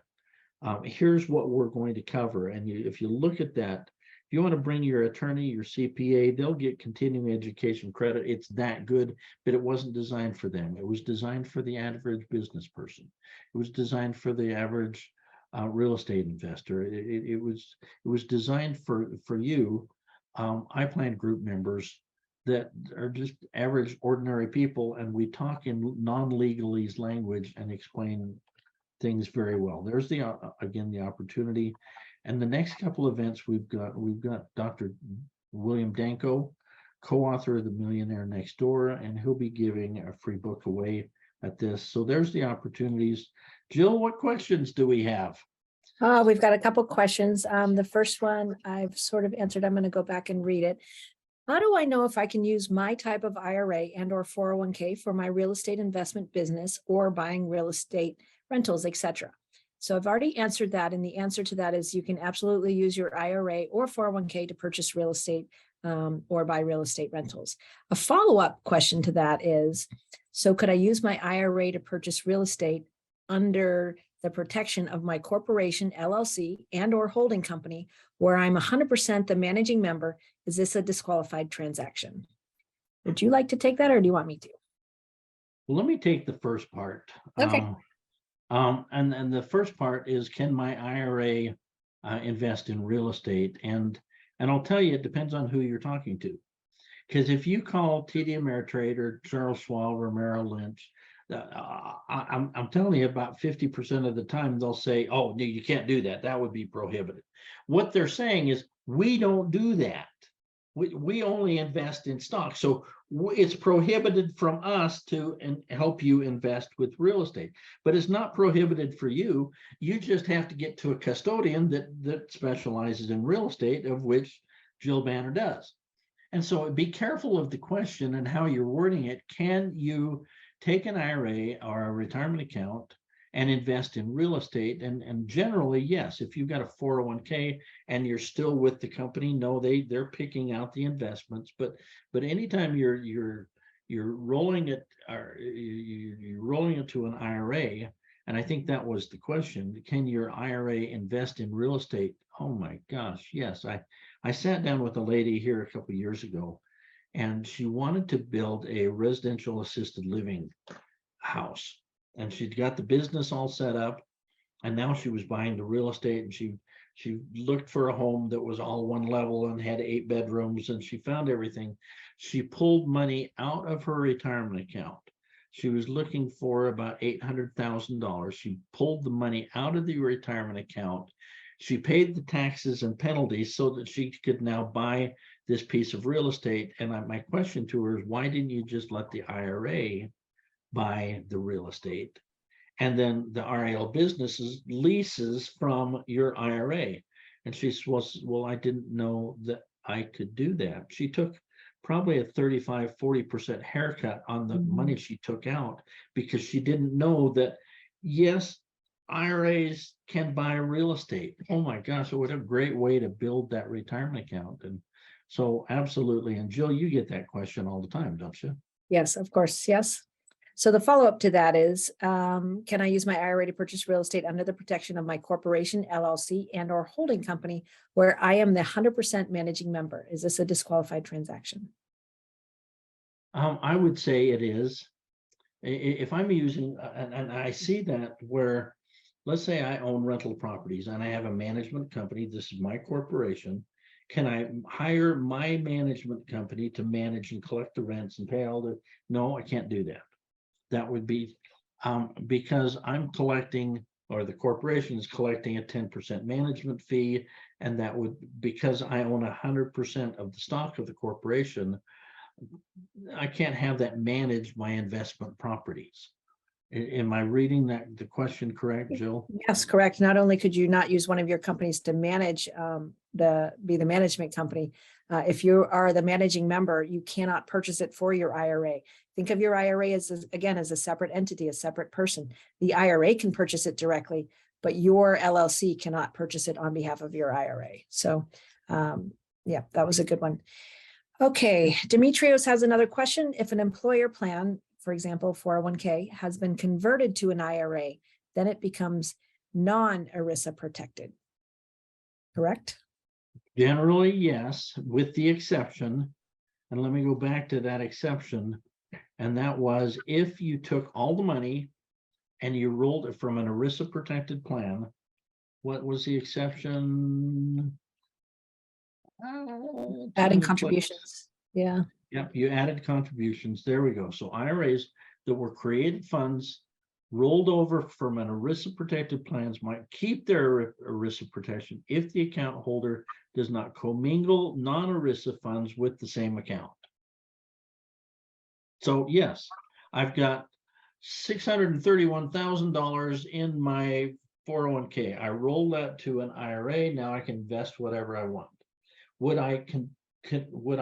Here's what we're going to cover. And if you look at that, If you want to bring your attorney, your CPA, they'll get continuing education credit. It's that good, but it wasn't designed for them. It was designed for the average business person. It was designed for the average real estate investor. It was designed for you, iPlanGroup members that are just average, ordinary people, and we talk in non-legalese language and explain things very well. There's the again the opportunity. And the next couple events we've got Dr. William Danko, co-author of The Millionaire Next Door, and he'll be giving a free book away at this. So there's the opportunities. Jill, what questions do we have? We've got a couple questions. The first one I've sort of answered. I'm going to go back and read it. How do I know if I can use my type of IRA and or 401k for my real estate investment business or buying real estate rentals, etc.? So I've already answered that. And the answer to that is you can absolutely use your IRA or 401k to purchase real estate or buy real estate rentals. A follow-up question to that is, so could I use my IRA to purchase real estate under the protection of my corporation, LLC, and or holding company, where I'm 100% the managing member? Is this a disqualified transaction? Would you like to take that, or do you want me to? Well, let me take the first part. Okay. And the first part is, can my IRA invest in real estate? And I'll tell you, it depends on who you're talking to. Because if you call TD Ameritrade or Charles Schwab or Merrill Lynch, I'm telling you, about 50% of the time they'll say, oh, no, you can't do that. That would be prohibited. What they're saying is, we don't do that. We only invest in stocks. So it's prohibited from us to help you invest with real estate, but it's not prohibited for you. You just have to get to a custodian that specializes in real estate, of which Jill Banner does. And so be careful of the question and how you're wording it. Can you take an IRA or a retirement account and invest in real estate? And generally, yes. If you've got a 401k and you're still with the company, no, they're picking out the investments. But anytime you're rolling it, or you're rolling it to an IRA, and I think that was the question: can your IRA invest in real estate? Oh my gosh, yes. I sat down with a lady here a couple of years ago, and she wanted to build a residential assisted living house. And she'd got the business all set up, and now she was buying the real estate, and she looked for a home that was all one level and had 8 bedrooms, and she found everything. She pulled money out of her retirement account. She was looking for about $800,000. She pulled the money out of the retirement account. She paid the taxes and penalties so that she could now buy this piece of real estate. And my question to her is, why didn't you just let the IRA buy the real estate? And then the RIL businesses leases from your IRA. And she says, well, I didn't know that I could do that. She took probably a 35-40% haircut on the money she took out, because she didn't know that, yes, IRAs can buy real estate. Oh my gosh, what a great way to build that retirement account. And so absolutely. And Jill, you get that question all the time, don't you? Yes, of course. Yes. So the follow-up to that is, can I use my IRA to purchase real estate under the protection of my corporation, LLC, and or holding company, where I am the 100% managing member? Is this a disqualified transaction? I would say it is. If I'm using, and I see that where, let's say I own rental properties and I have a management company, this is my corporation. Can I hire my management company to manage and collect the rents and pay all the, no, I can't do that. That would be because I'm collecting, or the corporation is collecting, a 10% management fee. And that would, because I own 100% of the stock of the corporation, I can't have that manage my investment properties. Am I reading the question correct, Jill? Yes, correct. Not only could you not use one of your companies to manage be the management company, if you are the managing member, you cannot purchase it for your IRA. Think of your IRA as, again, as a separate entity, a separate person. The IRA can purchase it directly, but your LLC cannot purchase it on behalf of your IRA. So yeah, that was a good one. Okay, Demetrios has another question. If an employer plan, for example, 401k, has been converted to an IRA, then it becomes non-ERISA protected, correct? Generally, yes, with the exception, and let me go back to that exception. And that was if you took all the money and you rolled it from an ERISA protected plan. What was the exception? Adding contributions. Yeah. Yep, you added contributions. There we go. So IRAs that were created funds rolled over from an ERISA protected plans might keep their ERISA protection if the account holder does not commingle non-ERISA funds with the same account. So yes, I've got $631,000 in my 401k. I roll that to an IRA. Now I can invest whatever I want. Would I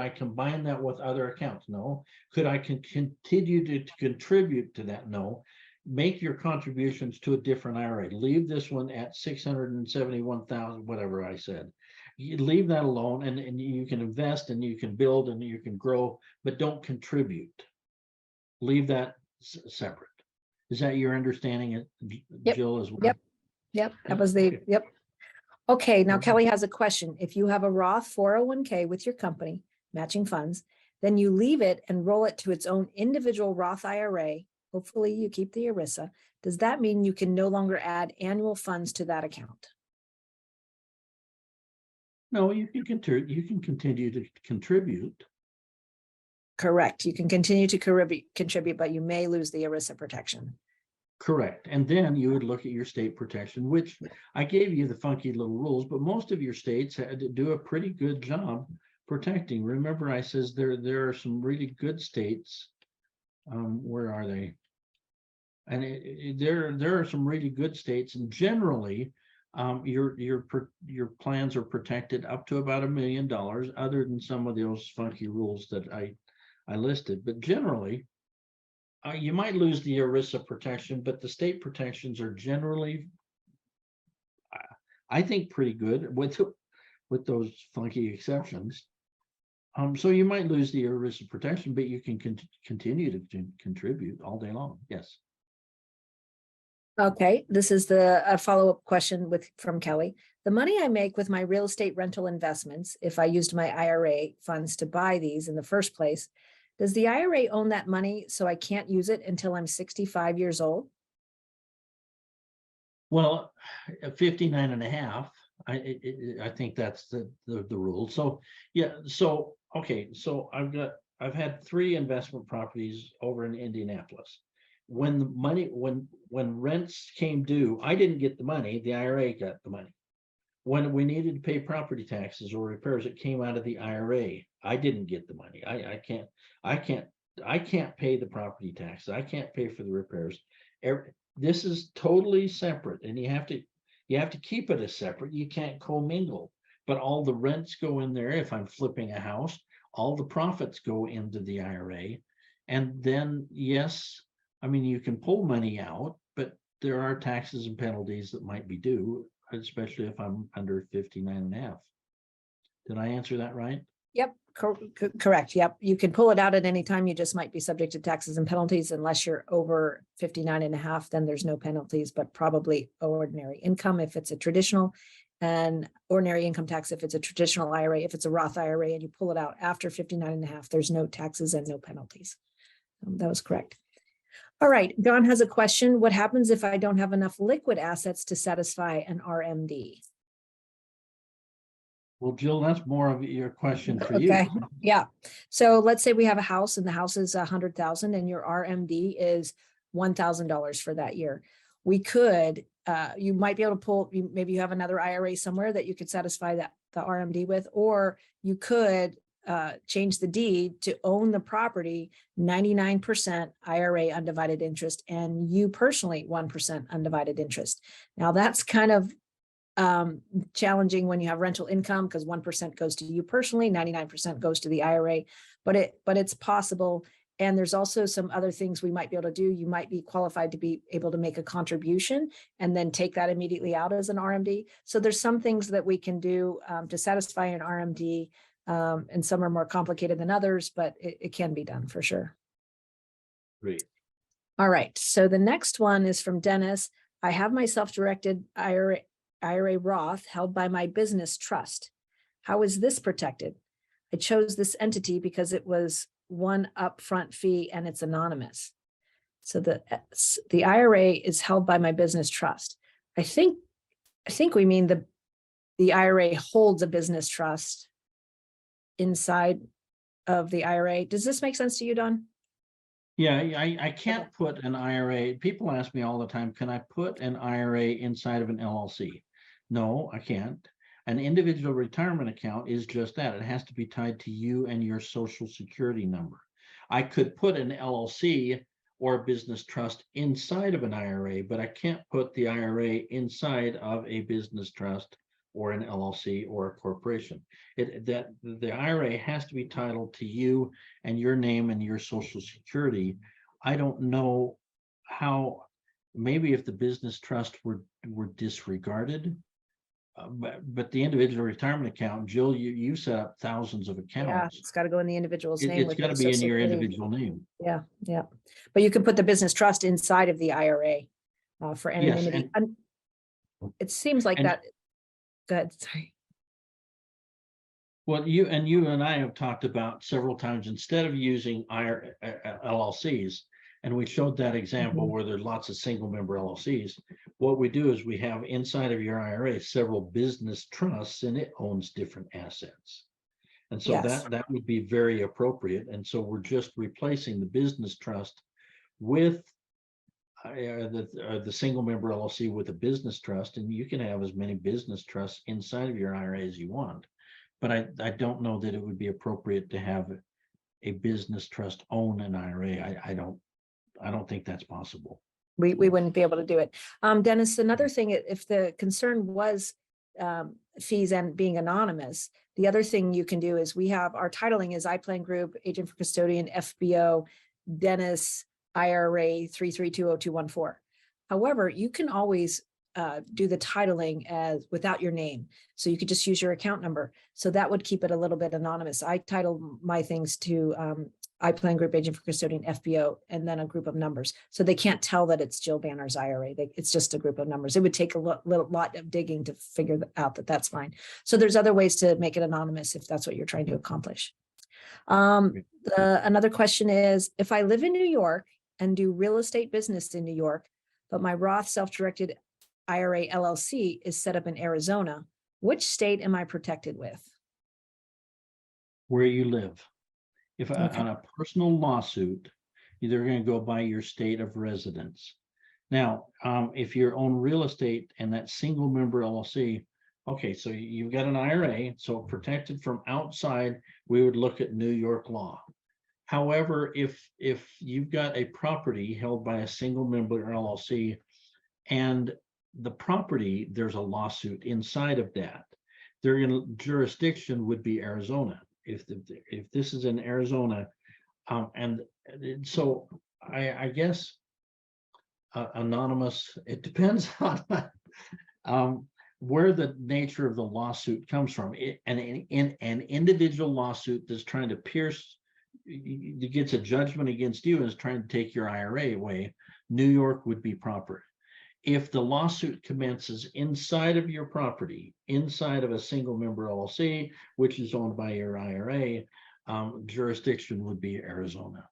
combine that with other accounts? No. Could I continue to contribute to that? No. Make your contributions to a different IRA. Leave this one at 671,000, whatever I said. You leave that alone, and you can invest and you can build and you can grow, but don't contribute. Leave that separate. Is that your understanding, Yep. Jill, as well? Yep. That was the, Okay. yep. Okay, now Okay. Kelly has a question. If you have a Roth 401k with your company, matching funds, then you leave it and roll it to its own individual Roth IRA. Hopefully you keep the ERISA. Does that mean you can no longer add annual funds to that account? No, you can continue to contribute. Correct. You can continue to contribute, but you may lose the ERISA protection. Correct. And then you would look at your state protection, which I gave you the funky little rules, but most of your states had to do a pretty good job protecting. Remember, I says there are some really good states. Where are they? And there are some really good states, and generally, your plans are protected up to about $1 million, other than some of those funky rules that I listed. But generally, you might lose the ERISA protection, but the state protections are generally, I think, pretty good with those funky exceptions. So you might lose the ERISA protection, but you can continue to contribute all day long. Yes. Okay, this is a follow-up question from Kelly. The money I make with my real estate rental investments, if I used my IRA funds to buy these in the first place, does the IRA own that money so I can't use it until I'm 65 years old? Well, 59 and a half, I think that's the rule. So, yeah, so, okay, so I've had 3 investment properties over in Indianapolis. When the money, when rents came due, I didn't get the money, the IRA got the money. When we needed to pay property taxes or repairs, it came out of the IRA. I didn't get the money. I can't pay the property taxes. I can't pay for the repairs. This is totally separate, and you have to keep it as separate. You can't commingle, but all the rents go in there. If I'm flipping a house, all the profits go into the IRA. And then, yes, I mean, you can pull money out, but there are taxes and penalties that might be due, especially if I'm under 59 and a half. Did I answer that right? Yep, correct. Yep. You can pull it out at any time. You just might be subject to taxes and penalties unless you're over 59 and a half, then there's no penalties, but probably ordinary income if it's a traditional, and ordinary income tax if it's a traditional IRA. If it's a Roth IRA and you pull it out after 59 and a half, there's no taxes and no penalties. That was correct. All right, Don has a question. What happens if I don't have enough liquid assets to satisfy an RMD? Well, Jill, that's more of your question for you. Okay, yeah. So let's say we have a house and the house is 100,000 and your RMD is $1,000 for that year. We could, you might be able to pull, maybe you have another IRA somewhere that you could satisfy the RMD with, or you could change the deed to own the property 99% IRA undivided interest and you personally 1% undivided interest. Now that's kind of challenging when you have rental income because 1% goes to you personally, 99% goes to the IRA, but it's possible. And there's also some other things we might be able to do. You might be qualified to be able to make a contribution and then take that immediately out as an RMD. So there's some things that we can do to satisfy an RMD, and some are more complicated than others, but it can be done for sure. Great. All right. So the next one is from Dennis. I have my self-directed IRA Roth held by my business trust. How is this protected? I chose this entity because it was one upfront fee and it's anonymous. So the IRA is held by my business trust. I think we mean the IRA holds a business trust inside of the IRA. Does this make sense to you, Don? Yeah, I can't put an IRA. People ask me all the time, can I put an IRA inside of an LLC? No, I can't. An individual retirement account is just that. It has to be tied to you and your social security number. I could put an LLC or a business trust inside of an IRA, but I can't put the IRA inside of a business trust or an LLC or a corporation. That the IRA has to be titled to you and your name and your social security. I don't know how, maybe if the business trust were disregarded, but the individual retirement account, Jill, you set up thousands of Yeah, accounts. it's got to go in the individual's name. It's with got to the be in Social your Security. individual name. Yeah, yeah. But you can put the business trust inside of the IRA for Yes, anonymity. It seems like and that. Go ahead, sorry. well, you and I have talked about several times, instead of using LLCs, and we showed that example Mhm. where there's lots of single member LLCs. What we do is we have inside of your IRA several business trusts, and it owns different assets. And so Yes. that would be very appropriate. And so we're just replacing the business trust with the single member LLC with a business trust, and you can have as many business trusts inside of your IRA as you want. But I don't know that it would be appropriate to have a business trust own an IRA. I don't think that's possible. We wouldn't be able to do it. Dennis, another thing, if the concern was fees and being anonymous, the other thing you can do is we have our titling is iPlanGroup, Agent for Custodian, FBO, Dennis, IRA 3320214. However, you can always do the titling as without your name. So you could just use your account number. So that would keep it a little bit anonymous. I title my things to iPlanGroup, Agent for Custodian, FBO, and then a group of numbers. So they can't tell that it's Jill Banner's IRA. It's just a group of numbers. It would take a lot of digging to figure out that that's fine. So there's other ways to make it anonymous if that's what you're trying to accomplish. Another question is, if I live in New York and do real estate business in New York, but my Roth self-directed IRA LLC is set up in Arizona, which state am I protected with? Where you live. If Okay. on a personal lawsuit, you're going to go by your state of residence. Now, if you own real estate and that single member LLC, okay, so you've got an IRA, so protected from outside, we would look at New York law. However, if you've got a property held by a single member LLC and the property, there's a lawsuit inside of that, their jurisdiction would be Arizona. If this is in Arizona, and so I guess anonymous, it depends on where the nature of the lawsuit comes from. And in an individual lawsuit that's trying to pierce, gets a judgment against you and is trying to take your IRA away, New York would be proper. If the lawsuit commences inside of your property, inside of a single member LLC, which is owned by your IRA, jurisdiction would be Arizona.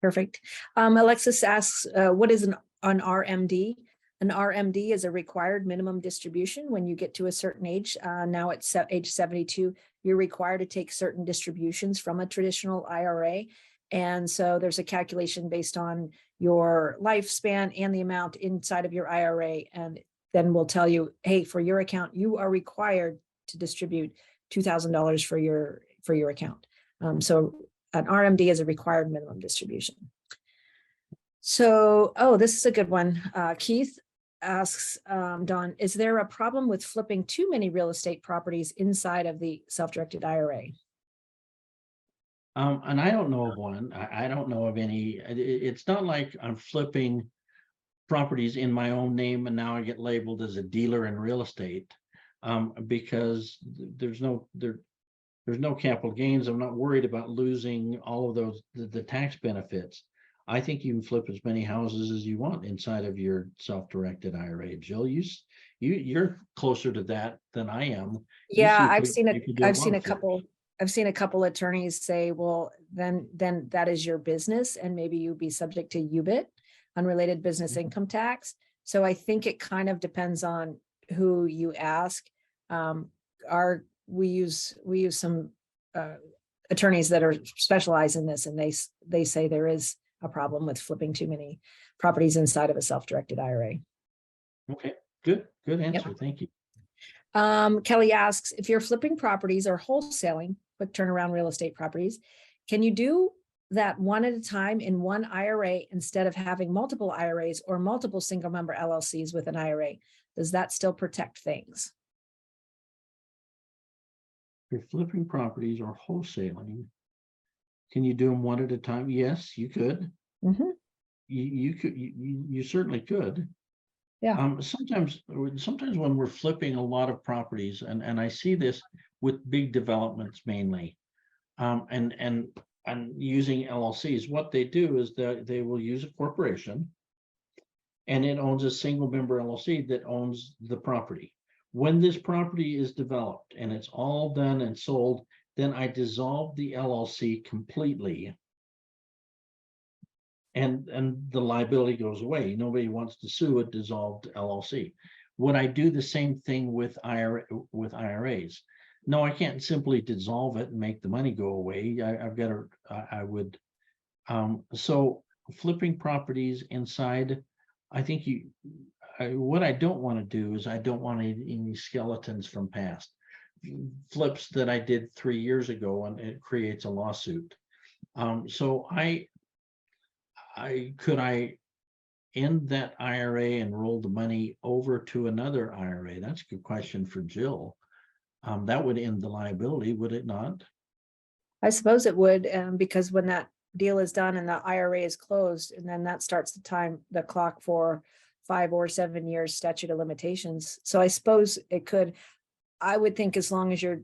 Perfect. Alexis asks, what is an RMD? An RMD is a required minimum distribution when you get to a certain age. Now at age 72, you're required to take certain distributions from a traditional IRA. And so there's a calculation based on your lifespan and the amount inside of your IRA. And then we'll tell you, hey, for your account, you are required to distribute $2,000 for your account. So an RMD is a required minimum distribution. So, this is a good one. Keith asks, Don, is there a problem with flipping too many real estate properties inside of the self-directed IRA? And I don't know of one. I don't know of any. It's not like I'm flipping properties in my own name and now I get labeled as a dealer in real estate, because there's no capital gains. I'm not worried about losing all of those the tax benefits. I think you can flip as many houses as you want inside of your self-directed IRA. Jill, you're closer to that than I am. You Yeah, see you could do a lot of flips. I've seen a couple attorneys say, well, then that is your business and maybe you'd be subject to UBIT, unrelated business income tax. So I think it kind of depends on who you ask. We use some attorneys that are specialized in this, and they say there is a problem with flipping too many properties inside of a self-directed IRA. Okay, good answer. Thank you. Kelly asks, if you're flipping properties or wholesaling, quick turnaround real estate properties, can you do that one at a time in one IRA instead of having multiple IRAs or multiple single member LLCs with an IRA? Does that still protect things? If you're flipping properties or wholesaling, can you do them one at a time? Yes, you could. Mm-hmm. You certainly could. Yeah. Sometimes when we're flipping a lot of properties, and I see this with big developments mainly, and using LLCs, what they do is that they will use a corporation, and it owns a single member LLC that owns the property. When this property is developed and it's all done and sold, then I dissolve the LLC completely. And the liability goes away. Nobody wants to sue a dissolved LLC. Would I do the same thing with IRAs? No, I can't simply dissolve it and make the money go away. I would. So flipping properties inside, I think what I don't want to do is I don't want any skeletons from past flips that I did 3 years ago, and it creates a lawsuit. So could I end that IRA and roll the money over to another IRA? That's a good question for Jill. That would end the liability, would it not? I suppose it would, because when that deal is done and the IRA is closed, and then that starts the clock for 5 or 7 years statute of limitations. So I suppose it could. I would think as long as you're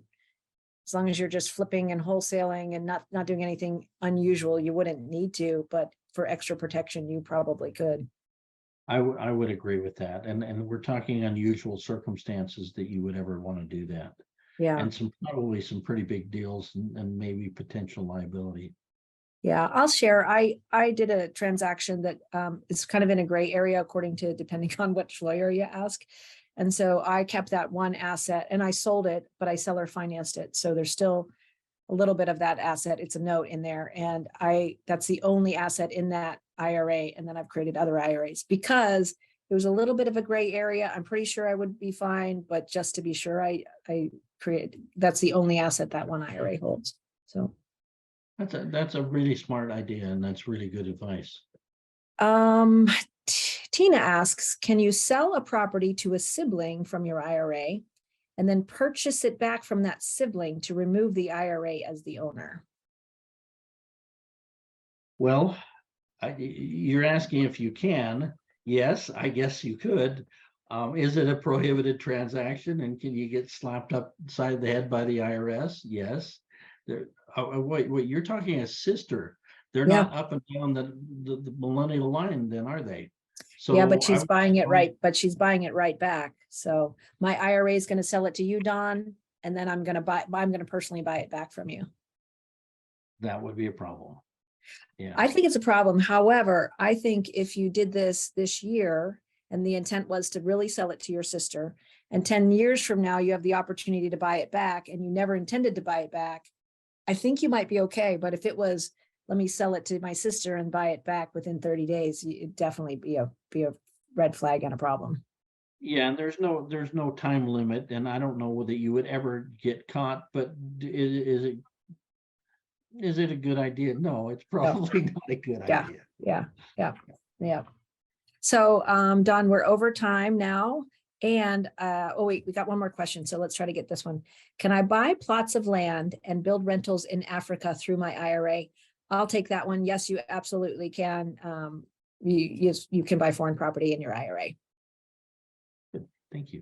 just flipping and wholesaling and not doing anything unusual, you wouldn't need to, but for extra protection, you probably could. I would agree with that. And we're talking unusual circumstances that you would ever want to do that. Yeah. And probably some pretty big deals and maybe potential liability. Yeah, I'll share. I did a transaction that is kind of in a gray area depending on which lawyer you ask. And so I kept that one asset and I sold it, but I seller financed it. So there's still a little bit of that asset. It's a note in there. And that's the only asset in that IRA. And then I've created other IRAs because it was a little bit of a gray area. I'm pretty sure I would be fine, but just to be sure, I created, that's the only asset that one IRA holds. So that's a really smart idea, and that's really good advice. Tina asks, can you sell a property to a sibling from your IRA and then purchase it back from that sibling to remove the IRA as the owner? Well, you're asking if you can. Yes, I guess you could. Is it a prohibited transaction, and can you get slapped upside the head by the IRS? Yes. Wait, you're talking a sister. They're not up and down the millennial line, then, are they? So yeah, but she's buying it right. But she's buying it right back. So my IRA is going to sell it to you, Don, and then I'm going to personally buy it back from you. That would be a problem. Yeah, I think it's a problem. However, I think if you did this year and the intent was to really sell it to your sister, and 10 years from now, you have the opportunity to buy it back and you never intended to buy it back, I think you might be okay. But if it was, let me sell it to my sister and buy it back within 30 days, it'd definitely be a red flag and a problem. Yeah, and there's no time limit, and I don't know whether you would ever get caught, but is it a good idea? No, it's probably not a good idea. Yeah. So Don, we're over time now. And wait, we got one more question. So let's try to get this one. Can I buy plots of land and build rentals in Africa through my IRA? I'll take that one. Yes, you absolutely can. You can buy foreign property in your IRA. Good. Thank you.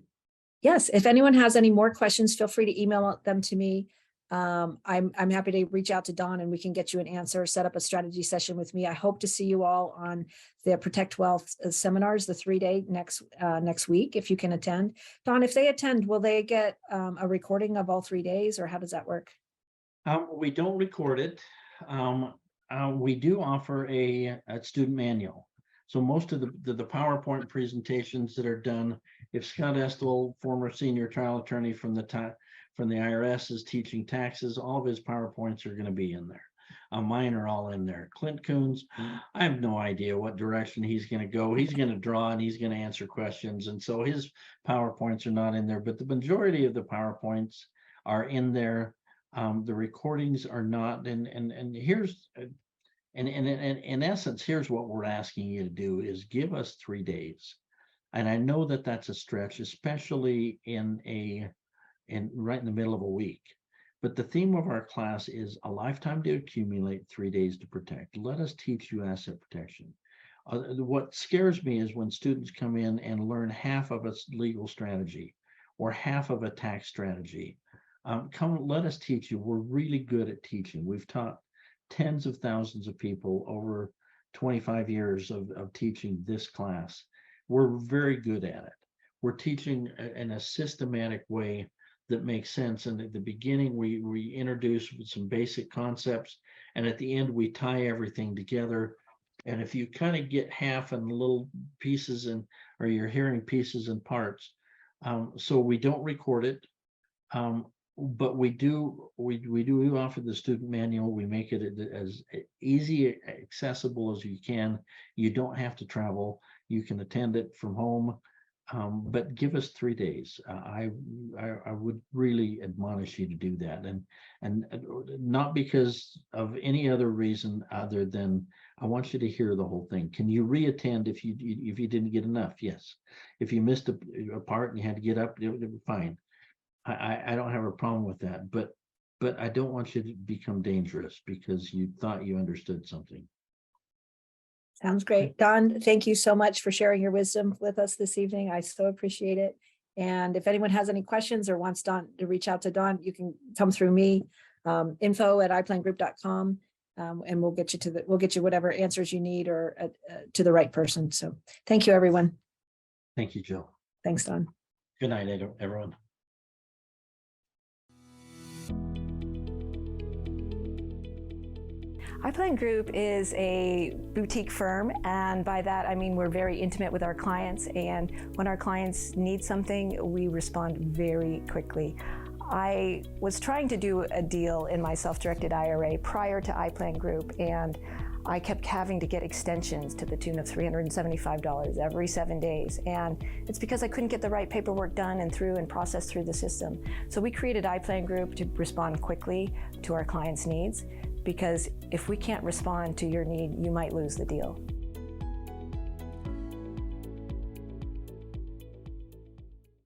Yes, if anyone has any more questions, feel free to email them to me. I'm happy to reach out to Don and we can get you an answer, set up a strategy session with me. I hope to see you all on the Protect Wealth seminars, the 3-day next week, if you can attend. Don, if they attend, will they get a recording of all 3 days, or how does that work? We don't record it. We do offer a student manual. So most of the PowerPoint presentations that are done, if Scott Estel, former senior trial attorney from the IRS, is teaching taxes, all of his PowerPoints are going to be in there. Mine are all in there. Clint Coons, I have no idea what direction he's going to go. He's going to draw and he's going to answer questions. And so his PowerPoints are not in there, but the majority of the PowerPoints are in there. The recordings are not. And here's, in essence, here's what we're asking you to do is give us 3 days. And I know that that's a stretch, especially right in the middle of a week. But the theme of our class is a lifetime to accumulate, 3 days to protect. Let us teach you asset protection. What scares me is when students come in and learn half of a legal strategy or half of a tax strategy. Let us teach you. We're really good at teaching. We've taught tens of thousands of people over 25 years of teaching this class. We're very good at it. We're teaching in a systematic way that makes sense. And at the beginning, we introduce some basic concepts, and at the end, we tie everything together. And if you kind of get half and little pieces or you're hearing pieces and parts, so we don't record it. But we do offer the student manual. We make it as easy, accessible as you can. You don't have to travel. You can attend it from home. But give us 3 days. I would really admonish you to do that, and not because of any other reason other than I want you to hear the whole thing. Can you reattend if you didn't get enough? Yes. If you missed a part and you had to get up, fine. I don't have a problem with that, but I don't want you to become dangerous because you thought you understood something. Sounds great. Don, thank you so much for sharing your wisdom with us this evening. I so appreciate it. And if anyone has any questions or wants Don to reach out to Don, you can come through me, info@iPlanGroup.com, and we'll get you whatever answers you need or to the right person. So thank you, everyone. Thank you, Jill. Thanks, Don. Good night, everyone. iPlanGroup is a boutique firm, and by that I mean we're very intimate with our clients, and when our clients need something, we respond very quickly. I was trying to do a deal in my self-directed IRA prior to iPlanGroup, and I kept having to get extensions to the tune of $375 every 7 days. And it's because I couldn't get the right paperwork done and processed through the system. So we created iPlanGroup to respond quickly to our clients' needs, because if we can't respond to your need, you might lose the deal.